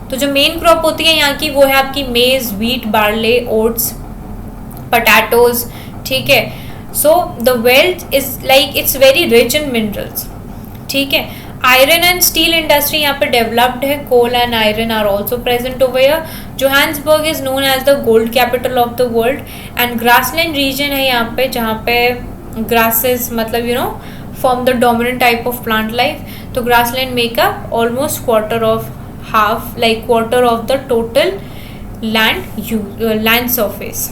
तो जो मेन क्रॉप होती है यहाँ की वो है आपकी मेज, व्हीट, बार्ले, ओट्स, पटैटोज, ठीक है। So the wealth is like it's very rich in minerals, ठीक है। आयरन एंड स्टील इंडस्ट्री यहाँ पे डेवलप्ड है। Coal and iron are also present over here. Johannesburg is known as the gold capital of the world, and grassland region है यहाँ पे, जहाँ पे ग्रासेस मतलब form the dominant type of plant life. तो grassland make up almost quarter of the total land surface.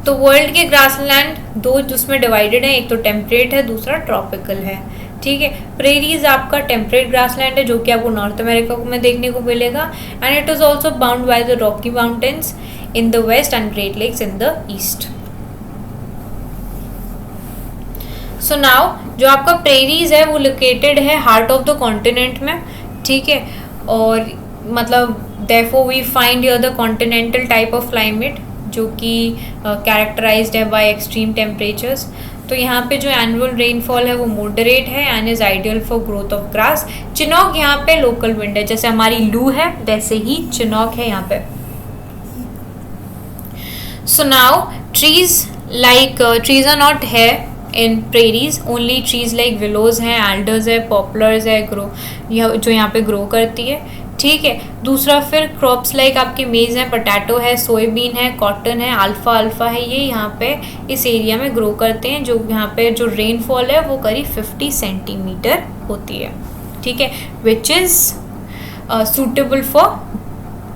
तो world के grassland दो उसमें डिवाइडेड है, एक तो टेम्परेट है, दूसरा ट्रॉपिकल है. ठीक है. प्रेरीज आपका टेम्परेट ग्रासलैंड है जो कि आपको नॉर्थ अमेरिका में देखने को मिलेगा. And it is also bound by the Rocky Mountains in the west and Great Lakes in the east. So now जो आपका प्रेरीज है वो लोकेटेड है हार्ट ऑफ द कॉन्टिनेंट में. ठीक है. और मतलब therefore we find here the continental type of climate जो कि कैरेक्टराइज्ड है बाय एक्सट्रीम टेम्परेचर्स. तो यहाँ पे जो एनुअल रेनफॉल है वो मॉडरेट है and is ideal for growth of grass. Chinook यहाँ पे लोकल विंड है, जैसे हमारी लू है वैसे ही चिनॉक है यहाँ पे. So now trees are not here in prairies, only trees like willows हैं, alders है, poplars है जो यहाँ पे ग्रो करती है. ठीक है. दूसरा फिर क्रॉप्स लाइक आपके मेज है, पोटैटो है, सोयाबीन है, कॉटन है, अल्फा है, ये यहाँ पे इस एरिया में ग्रो करते हैं. जो यहाँ पे जो रेनफॉल है वो करीब 50 सेंटीमीटर होती है. ठीक है. Which is suitable for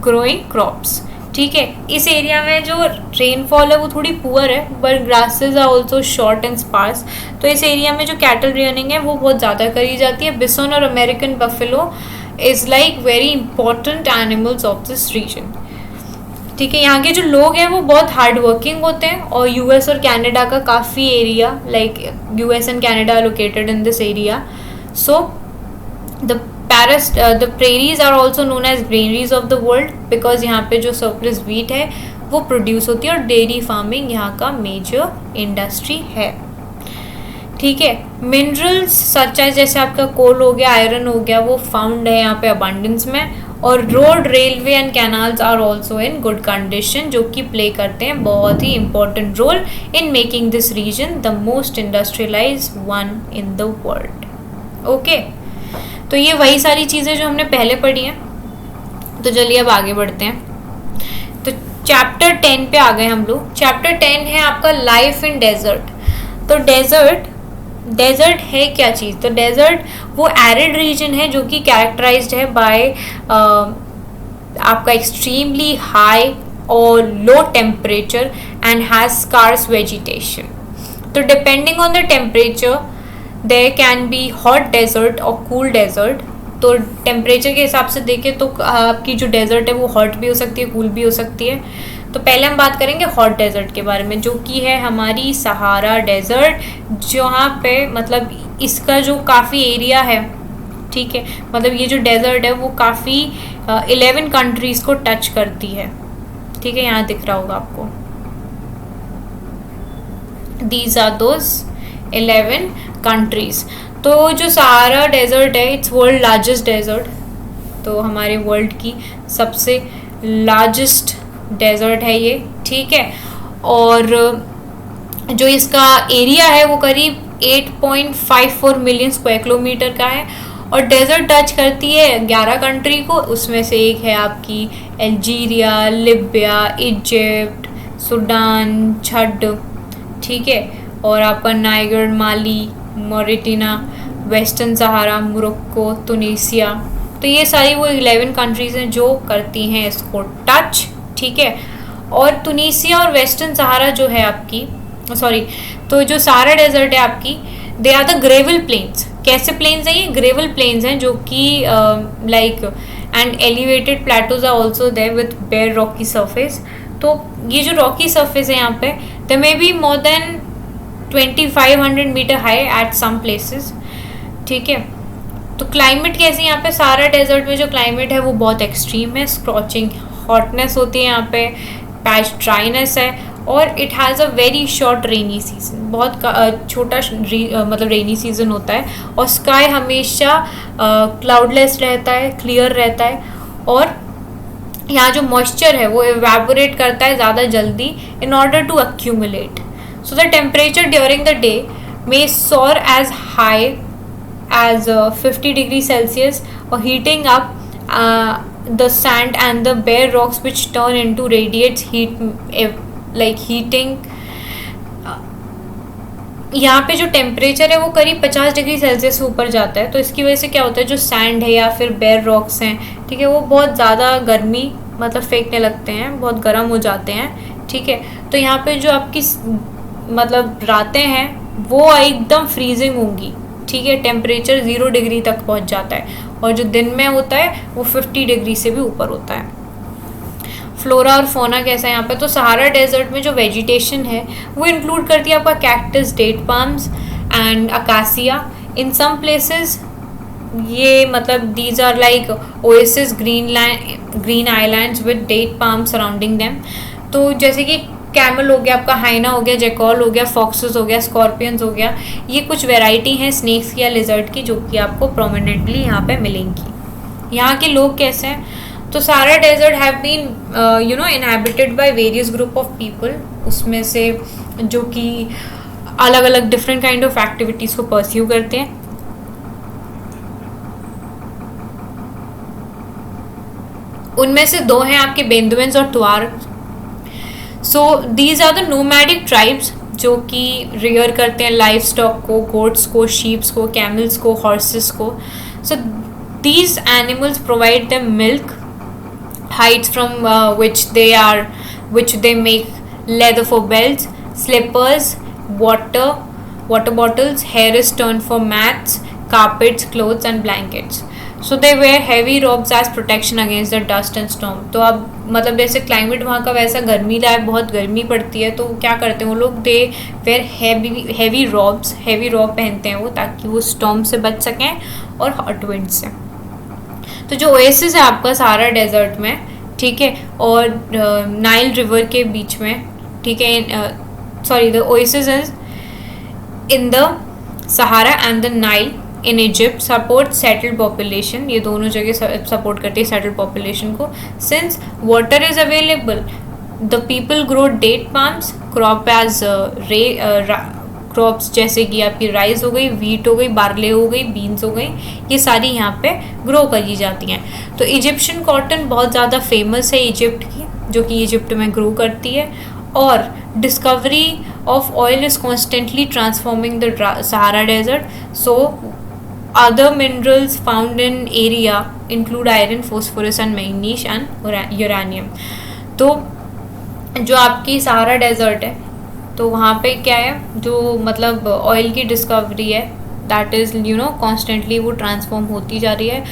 growing crops. ठीक है. इस एरिया में जो रेनफॉल है वो थोड़ी पुअर है, but grasses are also short and sparse. तो इस एरिया में जो कैटल रियरिंग है वो बहुत ज़्यादा करी जाती है. बिसोन और American buffalo is like very important animals of this region. ठीक है. यहाँ के जो लोग हैं वो बहुत हार्ड वर्किंग होते हैं. और यूएस और कनाडा का काफ़ी area, like US and Canada located in this area. So the prairies are also known as granaries of the world because यहाँ पे जो surplus wheat है वो प्रोड्यूस होती है. और डेयरी फार्मिंग यहाँ का मेजर इंडस्ट्री है. ठीक है. मिनरल्स सच है जैसे आपका कोल हो गया, आयरन हो गया, वो फाउंड है यहाँ पे अबंडेंस में. और road, railway and canals are also in good condition जो कि प्ले करते हैं बहुत ही important role in making this region the most industrialise one in the world. Okay. तो ये वही सारी चीज़ें जो हमने पहले पढ़ी हैं. तो चलिए अब आगे बढ़ते हैं. तो चैप्टर 10 पे आ गए हम लोग. चैप्टर 10 है आपका लाइफ इन डेजर्ट. तो डेजर्ट है क्या चीज़? तो डेजर्ट वो एरिड रीजन है जो कि कैरेक्टराइज्ड है बाय आपका एक्सट्रीमली हाई और low temperature and has scarce vegetation. तो depending on the temperature there can be hot desert और कूल डेजर्ट. तो टेम्परेचर के हिसाब से देखें तो आपकी जो डेजर्ट है वो हॉट भी हो सकती है, कूल भी हो सकती है. तो पहले हम बात करेंगे हॉट डेजर्ट के बारे में जो कि है हमारी सहारा डेजर्ट, जहाँ पे मतलब इसका जो काफ़ी एरिया है. ठीक है. मतलब ये जो डेजर्ट है वो काफ़ी 11 कंट्रीज़ को टच करती है. ठीक है. यहाँ दिख रहा होगा आपको. These are those 11 countries. तो जो सहारा डेजर्ट है इट्स वर्ल्ड लार्जेस्ट डेजर्ट. तो हमारे वर्ल्ड की सबसे लार्जेस्ट डेजर्ट है ये. ठीक है. और जो इसका एरिया है वो करीब 8.54 मिलियन स्क्वायर किलोमीटर का है. और डेजर्ट टच करती है 11 कंट्री को. उसमें से एक है आपकी अल्जीरिया, लिबिया, इजिप्ट, सूडान, छड. ठीक है. और आपका नाइगर, माली, मॉरिटानिया, वेस्टर्न सहारा, मोरक्को, तुनीसिया. तो ये सारी वो 11 कंट्रीज़ हैं जो करती हैं इसको टच. ठीक है. और तुनीसिया और वेस्टर्न सहारा जो है आपकी तो जो सहारा डेजर्ट है आपकी they are the gravel plains. कैसे प्लेन्स हैं ये? ग्रेवल प्लेन्स हैं जो कि like and elevated plateaus are also there with bare rocky surface. तो ये जो रॉकी सरफेस है यहाँ पे they may be more than 2500 metre high at some places. ठीक है. तो क्लाइमेट कैसे यहाँ पे सहारा डेजर्ट में जो क्लाइमेट है वो बहुत एक्सट्रीम है. स्क्रॉचिंग हॉटनेस होती है यहाँ पे, पैच ड्राइनेस है और it has a very short rainy season. बहुत छोटा मतलब रेनी सीजन होता है. और स्काई हमेशा क्लाउडलेस रहता है, क्लियर रहता है. और यहाँ जो मॉइस्चर है वो एवेपोरेट करता है ज़्यादा जल्दी in order to accumulate. So the temperature during the day may soar as high as 50 degrees Celsius or heating up the sand and the bare rocks which turn into radiates heat like heating यहाँ पे जो temperature है वो करीब 50 degree Celsius से ऊपर जाता है। तो इसकी वजह से क्या होता है, जो सैंड है या फिर बेयर रॉक्स हैं, ठीक है, वो बहुत ज़्यादा गर्मी मतलब फेंकने लगते हैं, बहुत गर्म हो जाते हैं, ठीक है। तो यहाँ पे जो आपकी मतलब रातें हैं वो एकदम फ्रीजिंग होंगी, ठीक है, टेम्परेचर 0 डिग्री तक पहुँच जाता है, और जो दिन में होता है वो 50 डिग्री से भी ऊपर होता है। फ्लोरा और फोना कैसा है यहाँ पे, तो सहारा डेजर्ट में जो वेजिटेशन है वो इंक्लूड करती है आपका cactus, date palms and acacia. In some places ये मतलब these are like oasis green islands with date palm surrounding them. तो जैसे कि कैमल हो गया, आपका हाइना हो गया, जैकॉल हो गया, फॉक्सेस हो गया, स्कॉर्पियंस हो गया, ये कुछ वेराइटी हैं स्नेक्स या लिजर्ट की जो कि आपको प्रोमिनेंटली यहाँ पे मिलेंगी। यहाँ के लोग कैसे हैं, तो सारा desert have been inhabited by various group of people, उसमें से जो कि अलग अलग डिफरेंट काइंड ऑफ एक्टिविटीज़ को परस्यू करते हैं। उनमें से दो हैं आपके बेंदुएंस और Tuareg. So these are the nomadic tribes जो कि रियर करते हैं लाइफ स्टॉक को, गोट्स को, शीप्स को, कैमल्स को, हॉर्सेस को। So these animals provide them milk, hides from which they make leather for belts, slippers, water bottles. Hair is turned for mats, carpets, clothes and blankets. So they wear heavy robes as protection against the dust and storm. तो अब मतलब जैसे climate वहाँ का वैसा गर्मीला है, बहुत गर्मी पड़ती है, तो क्या करते हैं वो लोग, दे वेयर हैवी रॉब पहनते हैं वो, ताकि वो स्टॉर्म से बच सकें और हॉट विंड से। तो जो ओएसिस है आपका सहारा डेजर्ट में, ठीक है, और नाइल रिवर के बीच में, ठीक है, sorry, the oasis is in the Sahara and the Nile in Egypt support settled population. ये दोनों जगह सपोर्ट करती है सेटल्ड पॉपुलेशन को। Since water is available, the people grow date palms crop as crops, जैसे कि आपकी राइस हो गई, वीट हो गई, बार्ले हो गई, बीन्स हो गई, ये सारी यहाँ पे ग्रो करी जाती हैं। तो इजिप्शियन कॉटन बहुत ज़्यादा फेमस है इजिप्ट की, जो कि इजिप्ट में ग्रो करती है। और discovery of oil is constantly transforming the Sahara desert. So other minerals found in area include iron, phosphorus and manganese and uranium. तो जो आपकी सहारा डेजर्ट है, तो वहाँ पे क्या है, जो मतलब ऑयल की डिस्कवरी है, दैट इज़ कॉन्स्टेंटली वो ट्रांसफॉर्म होती जा रही है।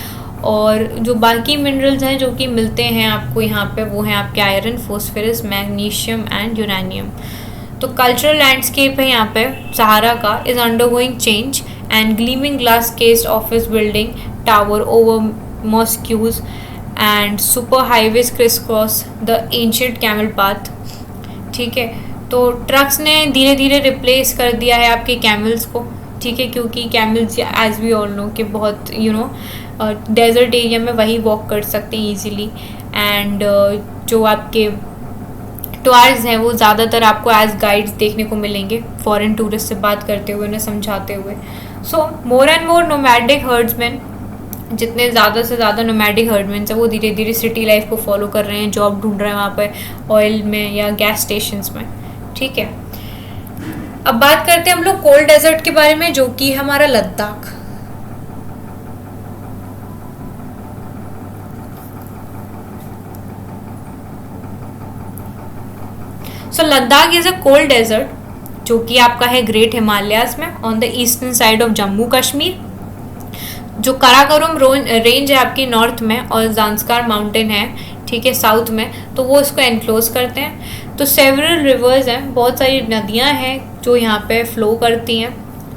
और जो बाकी मिनरल्स हैं जो कि मिलते हैं आपको यहाँ पे, वो हैं आपके iron, phosphorus, magnesium and uranium. तो कल्चरल लैंडस्केप है यहाँ पे सहारा का, is undergoing change and gleaming glass cased office building tower over mosques and super highways crisscross the ancient camel path, ठीक है। तो ट्रक्स ने धीरे धीरे रिप्लेस कर दिया है आपके कैमल्स को, ठीक है, क्योंकि camels as we all know कि बहुत डेजर्ट एरिया में वही वॉक कर सकते हैं ईजीली। एंड जो आपके टूर्स हैं वो ज़्यादातर आपको एज गाइड्स देखने को मिलेंगे, फॉरेन टूरिस्ट से बात करते हुए, उन्हें समझाते हुए। So more and more nomadic herdsman, जितने ज़्यादा से ज़्यादा नोमैडिक हर्डमैन हैं वो धीरे धीरे सिटी लाइफ को फॉलो कर रहे हैं, जॉब ढूंढ रहे हैं वहाँ पे ऑयल में या गैस स्टेशंस में, ठीक है। अब बात करते हैं हम लोग कोल्ड डेजर्ट के बारे में, जो कि हमारा Ladakh. So Ladakh is a cold desert जो कि आपका है ग्रेट हिमालयाज में on the eastern side of Jammu Kashmir. जो काराकोरम रेंज है आपकी नॉर्थ में और ज़ांस्कार माउंटेन है, ठीक है, साउथ में, तो वो इसको एनक्लोज करते हैं। तो सेवरल रिवर्स हैं, बहुत सारी नदियां हैं जो यहाँ पे फ्लो करती हैं,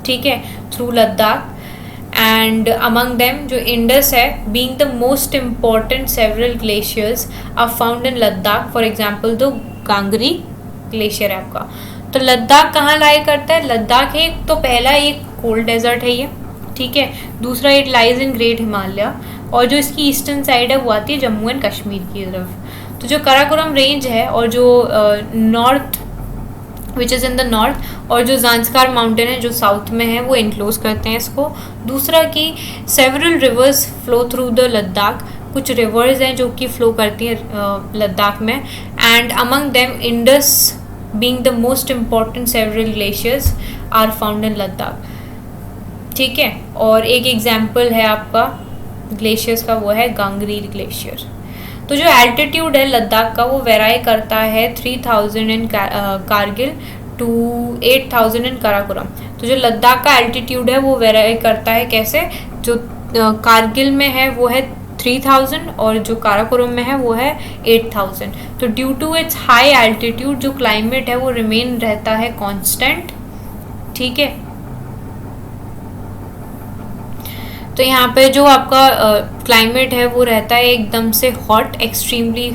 ठीक है, through Ladakh. And among them जो इंडस है, being the most important several glaciers are found in Ladakh. For example the Gangri glacier है आपका। तो लद्दाख कहाँ लाई करता है, लद्दाख एक तो पहला एक कोल्ड डेजर्ट है ये, ठीक है, दूसरा it lies in great Himalaya, और जो इसकी ईस्टर्न साइड है वो आती है जम्मू एंड कश्मीर की तरफ। तो जो काराकोरम रेंज है और जो north which is in the north, और जो ज़ांस्कार माउंटेन है जो साउथ में है, वो इनक्लोज करते हैं इसको। दूसरा कि several reverse flow through the Ladakh, कुछ रिवर्स हैं जो कि फ्लो करती हैं लद्दाख में। And among them Indus being the most important several glaciers are found in Ladakh. ठीक है, और एक एग्जाम्पल है आपका ग्लेशियर्स का, वो है गंगरीर ग्लेशियर। तो जो एल्टीट्यूड है लद्दाख का वो वेराई करता है 3000 इन कारगिल टू 8000 इन काराकोरम। तो जो लद्दाख का एल्टीट्यूड है वो वेराई करता है कैसे, जो कारगिल में है वो है 3000 और जो काराकोरम में है वो है 8000। तो due to its high altitude जो क्लाइमेट है वो रिमेन रहता है कांस्टेंट। ठीक है, तो यहाँ पे जो आपका क्लाइमेट है वो रहता है एकदम से हॉट, एक्सट्रीमली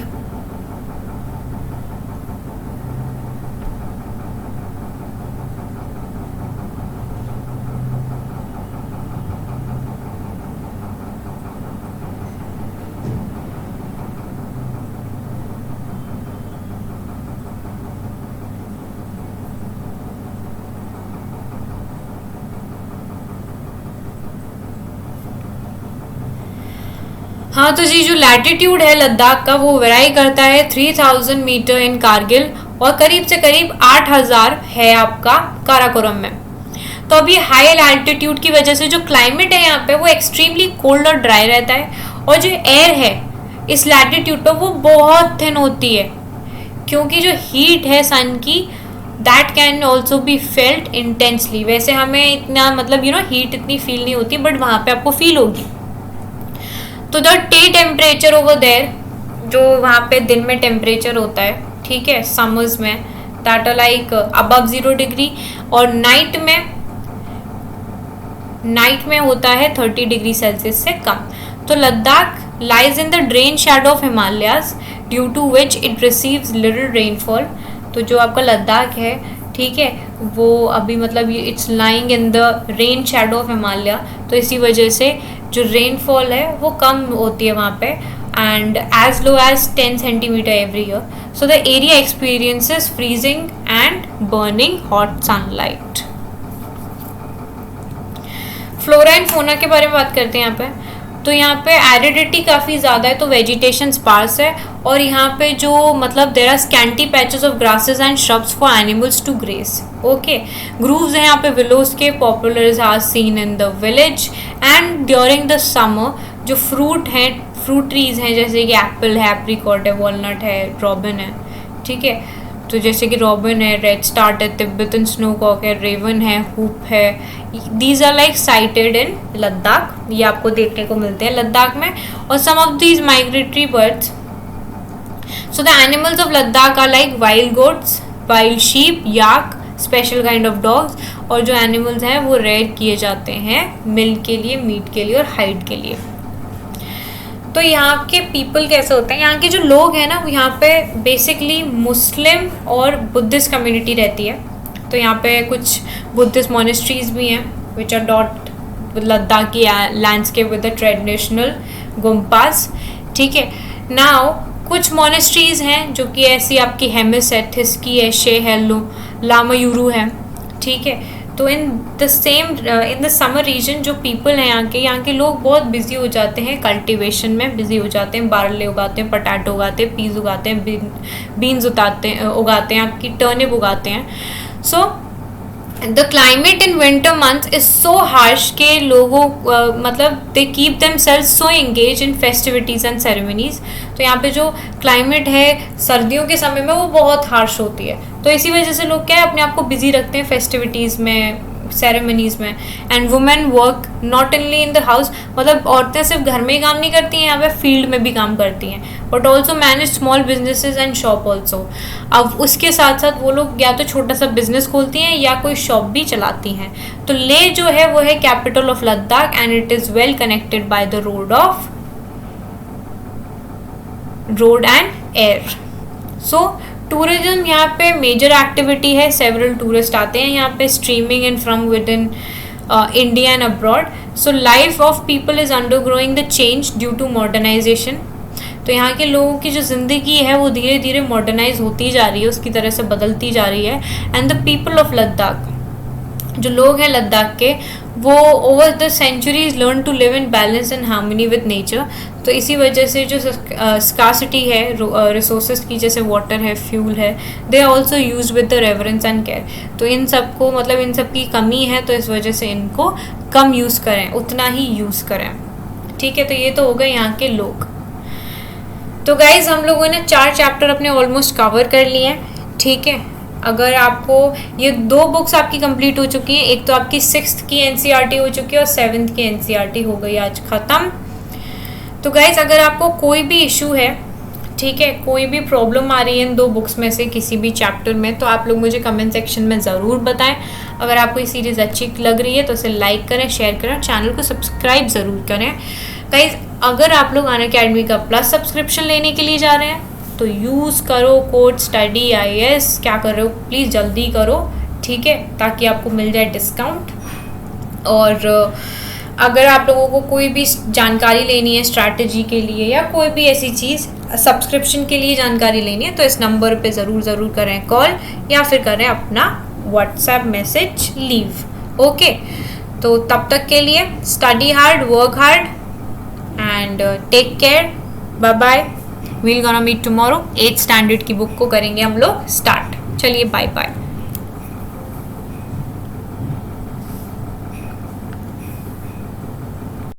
हाँ, तो जी जो लैटिट्यूड है लद्दाख का वो वेराई करता है 3000 मीटर इन कारगिल और करीब से करीब 8000 है आपका काराकोरम में। तो अभी हाई एल्टीट्यूड की वजह से जो क्लाइमेट है यहाँ पे वो एक्सट्रीमली कोल्ड और ड्राई रहता है और जो एयर है इस लैटिट्यूड पे वो बहुत थिन होती है, क्योंकि जो हीट है सन की that can also be felt intensely. वैसे हमें इतना मतलब हीट इतनी फील नहीं होती, बट वहाँ पे आपको फील होगी। तो the t temperature over there, जो वहाँ पे दिन में टेम्परेचर होता है, ठीक है, समर्स में that are like above 0 degree और नाइट में होता है 30 डिग्री सेल्सियस से कम। तो Ladakh lies in the rain shadow of Himalayas due to which it receives little rainfall. तो जो आपका लद्दाख है, ठीक है, वो अभी मतलब it's lying in the rain shadow of Himalaya, तो इसी वजह से जो रेनफॉल है वो कम होती है वहाँ पे, and as low as 10 centimetre every year. So the area experiences freezing and burning hot sunlight. Flora and fauna के बारे में बात करते हैं यहाँ पे। तो यहाँ पे एरिडिटी काफ़ी ज़्यादा है, तो वेजिटेशन स्पार्स है और यहाँ पे जो मतलब there are scanty patches of grasses and shrubs for animals to graze. Okay, groves हैं यहाँ पे विलोज के, poplars are seen in the village and during the summer जो फ्रूट ट्रीज हैं जैसे कि एप्पल है, एप्रिकॉट है, वॉलनट है, रॉबिन है, ठीक है। तो जैसे कि रॉबिन है, रेड स्टार्ट है, तिब्बतन स्नोकॉक है, रेवन है, हुप है, these are like sighted in Ladakh, ये आपको देखने को मिलते हैं लद्दाख में। और some of these migratory birds, so the animals of Ladakh are like wild goats, wild sheep, yak, special kind of dogs, और जो एनिमल्स हैं वो रेयर किए जाते हैं मिल्क के लिए, मीट के लिए और हाइड के लिए। तो यहाँ के पीपल कैसे होते हैं, यहाँ के जो लोग हैं ना, यहाँ पे बेसिकली मुस्लिम और बुद्धिस्ट कम्युनिटी रहती है। तो यहाँ पे कुछ बुद्धिस्ट मोनेस्ट्रीज भी हैं विच आर डॉट लद्दाख की लैंडस्केप विद द ट्रेडिशनल गुम्पास, ठीक है। नाउ कुछ मोनेस्ट्रीज हैं जो कि ऐसी आपकी हेमिस है, थिस्की है, शे है, लामायूरू है, ठीक है। तो इन द समर रीजन जो पीपल हैं यहाँ के लोग बहुत बिजी हो जाते हैं, कल्टीवेशन में बिजी हो जाते हैं, बारले उगाते हैं, पटाटो उगाते हैं, पीज उगाते हैं, बीन्स उगाते हैं, आपकी टर्निप उगाते हैं। So the climate in winter month is so harsh के लोगों मतलब they keep themselves so engage in festivities and ceremonies. तो यहाँ पे जो क्लाइमेट है सर्दियों के समय में वो बहुत हार्श होती है, तो इसी वजह से लोग क्या है अपने आप को बिजी रखते हैं फेस्टिविटीज़ में, सेरेमनीज में। And women work not only in the house, मतलब औरतें सिर्फ घर में ही काम नहीं करती हैं, यहाँ पे फील्ड में भी काम करती हैं, but also manage small businesses and shop also. अब उसके साथ साथ वो लोग या तो छोटा सा बिजनेस खोलती हैं या कोई शॉप भी चलाती हैं। तो लेह जो है वो है capital of Ladakh and it is well connected by the road and air. So tourism यहाँ पे मेजर एक्टिविटी है, सेवरल टूरिस्ट आते हैं यहाँ पे, streaming in from within India and abroad. So life of people is undergoing the change due to modernisation. तो यहाँ के लोगों की जो ज़िंदगी है वो धीरे धीरे मॉडर्नाइज होती जा रही है, उसकी तरह से बदलती जा रही है। And the people of Ladakh, जो लोग हैं लद्दाख के, वो over the centuries learn to live in balance and harmony with nature. तो इसी वजह से जो स्कार्सिटी है रिसोर्सेज की, जैसे वाटर है, फ्यूल है, they are also use with the reverence and care. तो इन सबको मतलब इन सब की कमी है, तो इस वजह से इनको कम यूज़ करें, उतना ही यूज़ करें। ठीक है, तो ये तो हो गए यहाँ के लोग। तो गाइज हम लोगों ने 4 चैप्टर अपने ऑलमोस्ट कवर कर लिए हैं। ठीक है, अगर आपको ये 2 बुक्स आपकी कंप्लीट हो चुकी हैं, एक तो आपकी 6th की एनसीईआरटी हो चुकी है और 7th की एनसीईआरटी हो गई आज ख़त्म। तो गाइज अगर आपको कोई भी इशू है, ठीक है, कोई भी प्रॉब्लम आ रही है इन 2 बुक्स में से किसी भी चैप्टर में, तो आप लोग मुझे कमेंट सेक्शन में ज़रूर बताएं। अगर आपको ये सीरीज़ अच्छी लग रही है तो इसे लाइक करें, शेयर करें, चैनल को सब्सक्राइब ज़रूर करें। गाइज अगर आप लोग अनअकैडमी का प्लस सब्सक्रिप्शन लेने के लिए जा रहे हैं तो यूज़ करो कोड स्टडी IAS। क्या कर रहे हो, प्लीज़ जल्दी करो, ठीक है, ताकि आपको मिल जाए डिस्काउंट। और अगर आप लोगों को कोई भी जानकारी लेनी है स्ट्रैटेजी के लिए या कोई भी ऐसी चीज़ सब्सक्रिप्शन के लिए जानकारी लेनी है, तो इस नंबर पे ज़रूर करें कॉल या फिर करें अपना व्हाट्सएप मैसेज लीव। ओके, तो तब तक के लिए study hard, work hard and take care, bye bye. We'll gonna meet tomorrow. 8th standard की बुक को करेंगे हम लोग स्टार्ट। चलिए बाय बाय।